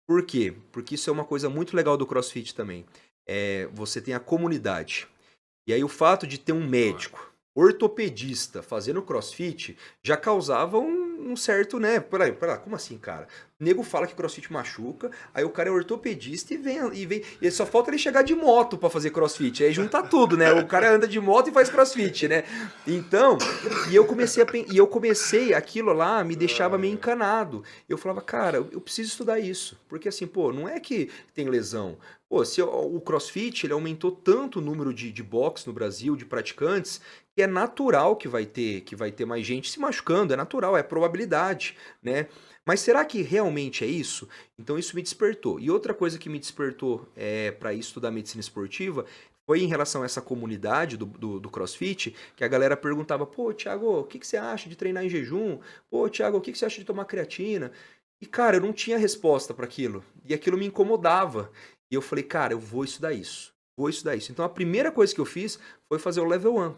Por quê? Porque isso é uma coisa muito legal do CrossFit também. Você tem a comunidade. E aí o fato de ter um médico ortopedista fazendo CrossFit já causava um certo, né? Peraí, como assim, cara? O nego fala que CrossFit machuca, aí o cara é ortopedista e só falta ele chegar de moto pra fazer CrossFit. Aí junta tudo, né? O cara anda de moto e faz CrossFit, né? Então, eu comecei aquilo lá, me deixava meio encanado. Eu falava, cara, eu preciso estudar isso. Porque assim, pô, não é que tem lesão. Pô, se o CrossFit ele aumentou tanto o número de box no Brasil, de praticantes, que é natural que vai ter mais gente se machucando, é natural, é probabilidade, né? Mas será que realmente é isso? Então isso me despertou. E outra coisa que me despertou para estudar medicina esportiva foi em relação a essa comunidade do CrossFit, que a galera perguntava, pô, Thiago, o que você acha de treinar em jejum? Pô, Thiago, o que você acha de tomar creatina? E, cara, eu não tinha resposta para aquilo. E aquilo me incomodava. E eu falei, cara, eu vou estudar isso. Vou estudar isso. Então a primeira coisa que eu fiz foi fazer o Level 1.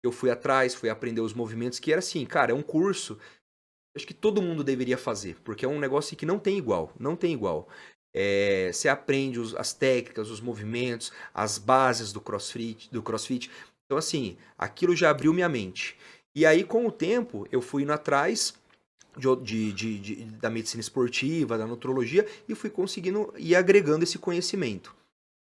Eu fui atrás, fui aprender os movimentos, que era assim, cara, é um curso, acho que todo mundo deveria fazer, porque é um negócio que não tem igual, não tem igual. Você aprende as técnicas, os movimentos, as bases do CrossFit. Então, assim, aquilo já abriu minha mente. E aí, com o tempo, eu fui indo atrás da medicina esportiva, da nutrologia, e fui conseguindo ir agregando esse conhecimento.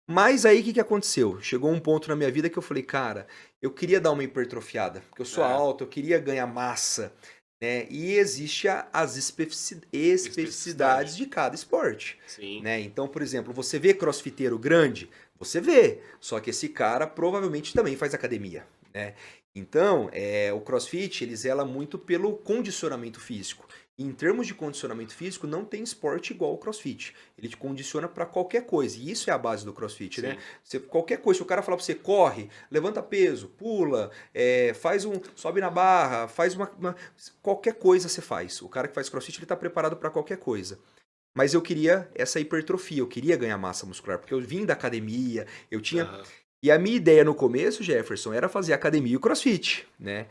Mas aí o que aconteceu? Chegou um ponto na minha vida que eu falei, cara, eu queria dar uma hipertrofiada, porque eu sou É, alto, eu queria ganhar massa, né? E existe as especificidades especificidade. de cada esporte, Sim. né? Então, por exemplo, você vê crossfiteiro grande, você vê, só que esse cara provavelmente também faz academia, né? Então, o CrossFit, ele zela muito pelo condicionamento físico. E em termos de condicionamento físico, não tem esporte igual ao CrossFit. Ele te condiciona para qualquer coisa. E isso é a base do CrossFit, né? Sim. Qualquer coisa, se o cara falar para você, corre, levanta peso, pula, sobe na barra, qualquer coisa você faz. O cara que faz CrossFit, ele está preparado para qualquer coisa. Mas eu queria essa hipertrofia, eu queria ganhar massa muscular, porque eu vim da academia, eu tinha. Aham. E a minha ideia no começo, Jefferson, era fazer academia e CrossFit, né?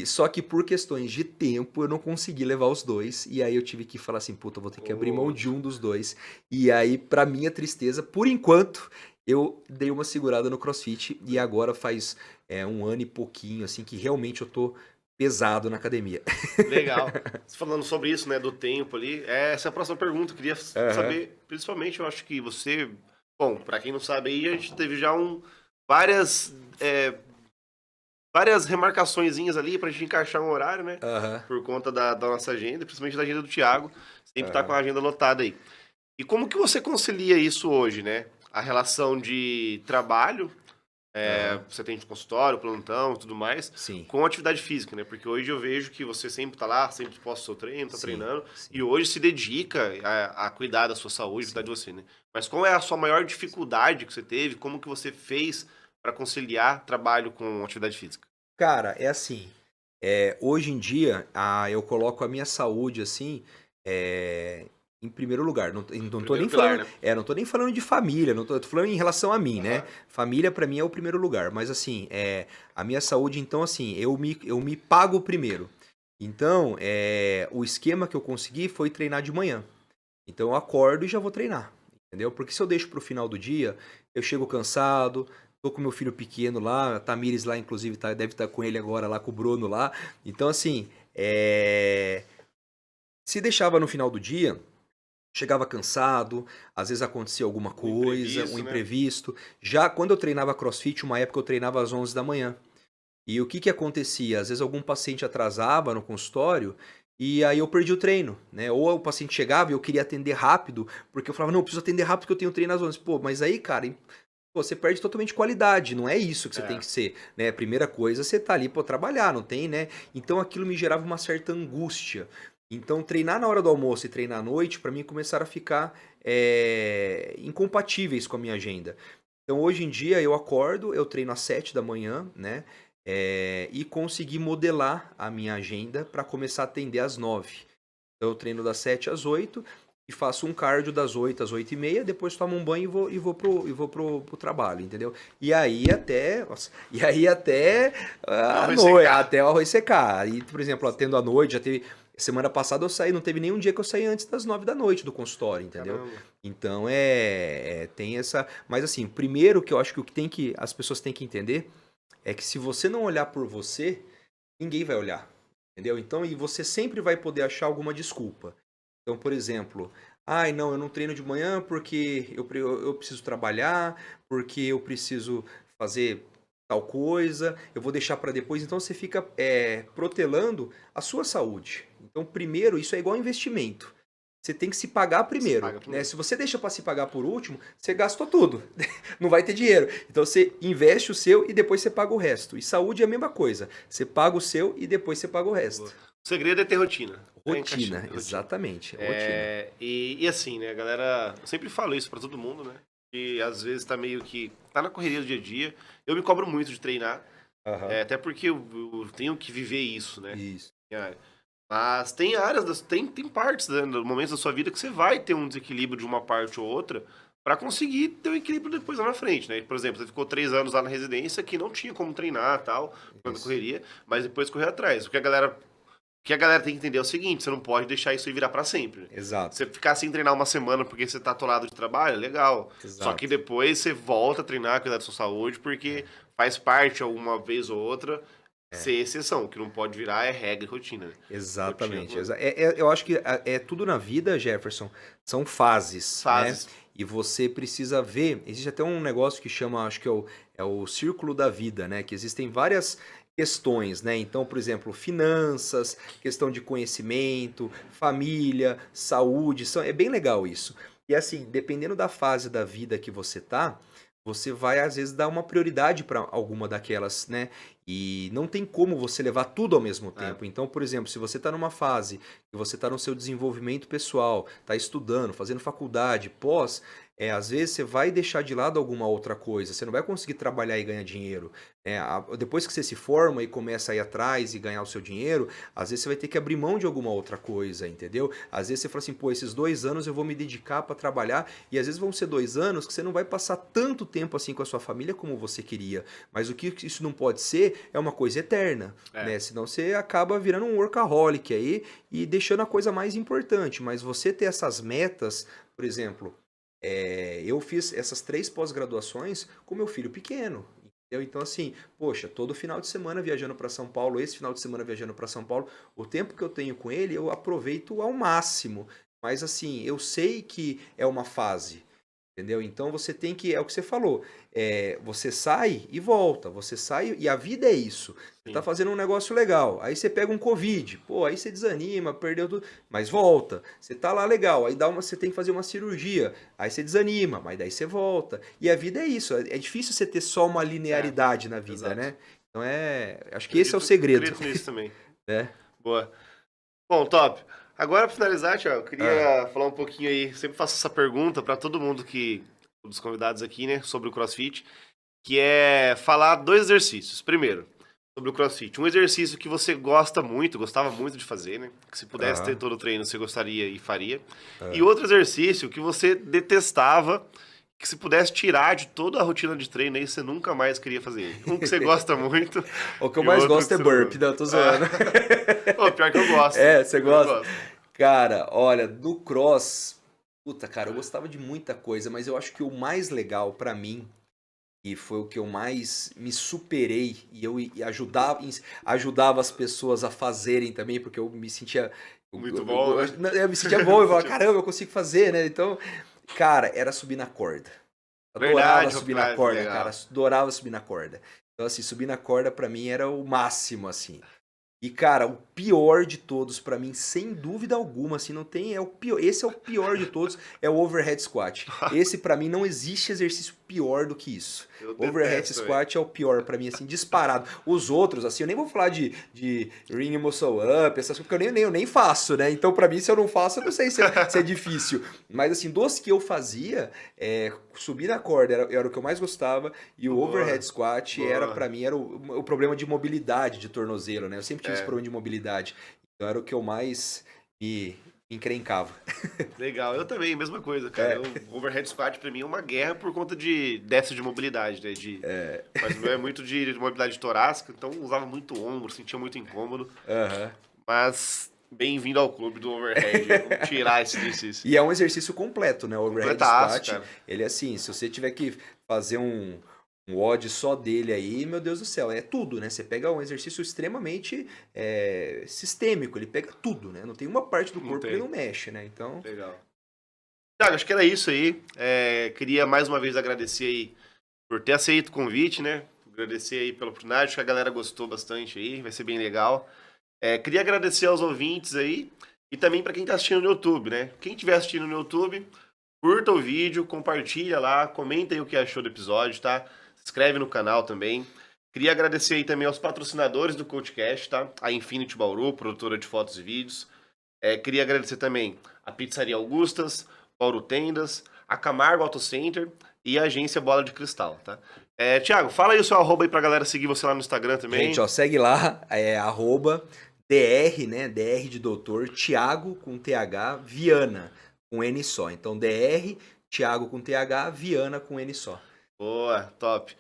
Só que por questões de tempo eu não consegui levar os dois. E aí eu tive que falar assim, puta, eu vou ter que abrir mão Ô, de um dos dois. E aí, pra minha tristeza, por enquanto, eu dei uma segurada no CrossFit. E agora faz 1 ano e pouquinho, assim, que realmente eu tô pesado na academia. legal. Você falando sobre isso, né, do tempo ali, essa é a próxima pergunta. Eu queria Aham, saber, principalmente, eu acho que você, bom, pra quem não sabe aí, a gente teve já várias, várias remarcaçõezinhas ali pra gente encaixar um horário, né, aham, por conta da nossa agenda, principalmente da agenda do Thiago, sempre tá com aham, a agenda lotada aí. E como que você concilia isso hoje, né? A relação de trabalho, aham. você tem consultório, plantão e tudo mais, Sim, com atividade física, né? Porque hoje eu vejo que você sempre tá lá, sempre posta o seu treino, tá sim, treinando, e sim, hoje se dedica a cuidar da sua saúde, cuidar de sim. você, né? Mas qual é a sua maior dificuldade que você teve? Como que você fez para conciliar trabalho com atividade física? Cara, é assim. Hoje em dia, eu coloco a minha saúde assim, é, em primeiro lugar. Não tô nem Primeiro pilar, falando, né? não tô nem falando de família, não tô falando em relação a mim, né? Aham. Família pra mim é o primeiro lugar, mas assim, a minha saúde, então assim, eu me pago primeiro. Então, o esquema que eu consegui foi treinar de manhã. Então eu acordo e já vou treinar, entendeu? Porque se eu deixo pro final do dia, eu chego cansado, tô com meu filho pequeno lá, a Tamires lá, inclusive, deve estar com ele agora lá, com o Bruno lá. Então, assim, se deixava no final do dia, chegava cansado, às vezes acontecia alguma Um coisa, um imprevisto, né? imprevisto. Já quando eu treinava CrossFit, uma época eu treinava às 11 da manhã. E o que que acontecia? Às vezes algum paciente atrasava no consultório e aí eu perdi o treino, né? Ou o paciente chegava e eu queria atender rápido, porque eu falava, não, eu preciso atender rápido porque eu tenho treino às 11. Pô, mas aí, cara, pô, você perde totalmente qualidade, não é isso que você tem É. que ser, né? Primeira coisa, você tá ali pra trabalhar, não tem, né? Então aquilo me gerava uma certa angústia. Então treinar na hora do almoço e treinar à noite, pra mim, começaram a ficar incompatíveis com a minha agenda. Então, hoje em dia, eu acordo, eu treino às 7 da manhã, né? E consegui modelar a minha agenda para começar a atender às 9. Então, eu treino das 7 às 8 e faço um cardio das 8 às 8 e meia, depois tomo um banho e vou pro trabalho, entendeu? E aí até a Arroz noite, secar. até o arroz secar. E, por exemplo, atendo à noite, já teve. Semana passada eu saí, não teve nenhum dia que eu saí antes das 9 da noite do consultório, entendeu? Caramba. Então tem essa. Mas assim, o primeiro que eu acho que as pessoas têm que entender é que se você não olhar por você, ninguém vai olhar, entendeu? Então, e você sempre vai poder achar alguma desculpa. Então, por exemplo, ai, não, eu não treino de manhã porque eu preciso trabalhar, porque eu preciso fazer tal coisa, eu vou deixar para depois. Então, você fica protelando a sua saúde. Então, primeiro, isso é igual investimento. você tem que se pagar primeiro, paga né? primeiro. Se você deixa para se pagar por último, você gastou tudo. Não vai ter dinheiro. Então você investe o seu e depois você paga o resto. E saúde é a mesma coisa. Você paga o seu e depois você paga o resto. O segredo é ter rotina. Rotina, exatamente. Rotina. E assim, né, galera, eu sempre falo isso pra todo mundo, né? Que às vezes tá meio que. Tá na correria do dia a dia. Eu me cobro muito de treinar. Até porque eu tenho que viver isso, né? Isso. Mas tem áreas, tem partes, né, momentos da sua vida que você vai ter um desequilíbrio de uma parte ou outra pra conseguir ter um equilíbrio depois lá na frente, né? Por exemplo, você ficou 3 anos lá na residência que não tinha como treinar tal, quando correria, mas depois correr atrás. O que a galera tem que entender é o seguinte, você não pode deixar isso aí virar pra sempre. Né? Exato. Você ficar sem treinar uma semana porque você tá atolado de trabalho, legal. Exato. Só que depois você volta a treinar, cuidar da sua saúde, porque faz parte alguma vez ou outra ser exceção. O que não pode virar é regra e rotina. Né? Exatamente. Eu acho que tudo na vida, Jefferson, são fases. Né? E você precisa ver. Existe até um negócio que chama, acho que é o círculo da vida, né? Que existem várias questões, né? Então, por exemplo, finanças, questão de conhecimento, família, saúde, é bem legal isso. E assim, dependendo da fase da vida que você tá, você vai às vezes dar uma prioridade para alguma daquelas, né? E não tem como você levar tudo ao mesmo tempo. Então, por exemplo, se você está numa fase que você está no seu desenvolvimento pessoal, está estudando, fazendo faculdade, às vezes você vai deixar de lado alguma outra coisa. Você não vai conseguir trabalhar e ganhar dinheiro. Depois que você se forma e começa a ir atrás e ganhar o seu dinheiro, às vezes você vai ter que abrir mão de alguma outra coisa, entendeu? Às vezes você fala assim, pô, esses 2 anos eu vou me dedicar para trabalhar, e às vezes vão ser 2 anos que você não vai passar tanto tempo assim com a sua família como você queria. Mas o que isso não pode ser é uma coisa eterna, né? Senão você acaba virando um workaholic aí e deixando a coisa mais importante. Mas você ter essas metas, por exemplo, eu fiz essas 3 pós-graduações com meu filho pequeno. Então, assim, poxa, todo final de semana viajando para São Paulo, esse final de semana viajando para São Paulo, o tempo que eu tenho com ele, eu aproveito ao máximo. Mas, assim, eu sei que é uma fase, entendeu? Então, você tem que, é o que você falou, você sai e volta, você sai, e a vida é isso. Você tá fazendo um negócio legal, aí você pega um Covid, aí você desanima, perdeu tudo, mas volta. Você tá lá legal, aí você tem que fazer uma cirurgia, aí você desanima, mas daí você volta. E a vida é isso, é difícil você ter só uma linearidade na vida, exato. Né? Então acho que esse é o segredo. Eu acredito nisso também. Boa. Bom, top. Agora, pra finalizar, Thiago, eu queria falar um pouquinho aí, sempre faço essa pergunta pra todo mundo dos convidados aqui, né, sobre o CrossFit, que é falar 2 exercícios. Primeiro, sobre o CrossFit. Um exercício que você gostava muito de fazer, né? Que se pudesse ter todo o treino, você gostaria e faria. E outro exercício que você detestava, que se pudesse tirar de toda a rotina de treino aí, você nunca mais queria fazer. Um que você gosta muito. O que eu mais gosto é burp, não, tô zoando. Pior que eu gosto. Você gosta? Cara, olha, do cross, puta, cara, eu gostava de muita coisa, mas eu acho que o mais legal pra mim, e foi o que eu mais me superei, e eu ajudava as pessoas a fazerem também, porque eu me sentia... Muito bom, né? Eu me sentia bom, eu falava, caramba, eu consigo fazer, né? Então, cara, era subir na corda. Adorava subir na corda, cara, adorava subir na corda. Então, assim, subir na corda pra mim era o máximo, assim. E, cara, o pior de todos pra mim, sem dúvida alguma, assim, não tem, esse é o pior de todos, é o overhead squat. Esse pra mim não existe exercício pior do que isso. Overhead squat é o pior pra mim, assim, disparado. Os outros, assim, eu nem vou falar de ring muscle up, essas coisas, porque eu nem faço, né? Então, pra mim, se eu não faço, eu não sei se é difícil. Mas, assim, dos que eu fazia, subir na corda era o que eu mais gostava, e o overhead squat era, pra mim, era o problema de mobilidade de tornozelo, né? Eu sempre tive esse problema de mobilidade. Então, era o que eu mais me encrencava. Legal, eu também, mesma coisa, cara. O overhead squat pra mim é uma guerra por conta de déficit de mobilidade, né? Mas o meu é muito de mobilidade torácica, então usava muito ombro, sentia muito incômodo. Mas bem-vindo ao clube do overhead, vamos tirar esse exercício. E é um exercício completo, né? O overhead squat, cara. Ele é assim, se você tiver que fazer um WOD só dele aí, meu Deus do céu, é tudo, né? Você pega um exercício extremamente sistêmico, ele pega tudo, né? Não tem uma parte do corpo que ele não mexe, né? Então... Legal. Thiago, acho que era isso aí. Queria mais uma vez agradecer aí por ter aceito o convite, né? Agradecer aí pela oportunidade, acho que a galera gostou bastante aí, vai ser bem legal. Queria agradecer aos ouvintes aí E também para quem tá assistindo no YouTube, né? Quem estiver assistindo no YouTube, curta o vídeo, compartilha lá, comenta aí o que achou do episódio, tá? Se inscreve no canal também. Queria agradecer aí também aos patrocinadores do CoachCast, tá? A Infinity Bauru, produtora de fotos e vídeos. Queria agradecer também a Pizzaria Augustas, Bauru Tendas, a Camargo Auto Center e a agência Bola de Cristal, tá? Thiago, fala aí o seu arroba aí pra galera seguir você lá no Instagram também. Gente, ó, segue lá, arroba DR, né? DR de doutor, Thiago com TH, Viana com N só. Então, DR, Thiago com TH, Viana com N só. Boa, top.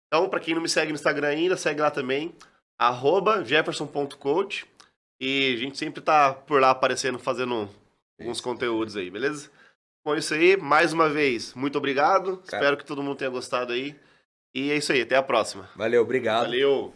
Então, pra quem não me segue no Instagram ainda, segue lá também, @jefferson.coach. E a gente sempre tá por lá aparecendo, fazendo alguns conteúdos aí, beleza? Com isso aí, mais uma vez, muito obrigado. Cara. Espero que todo mundo tenha gostado aí. E é isso aí, até a próxima. Valeu, obrigado. Valeu!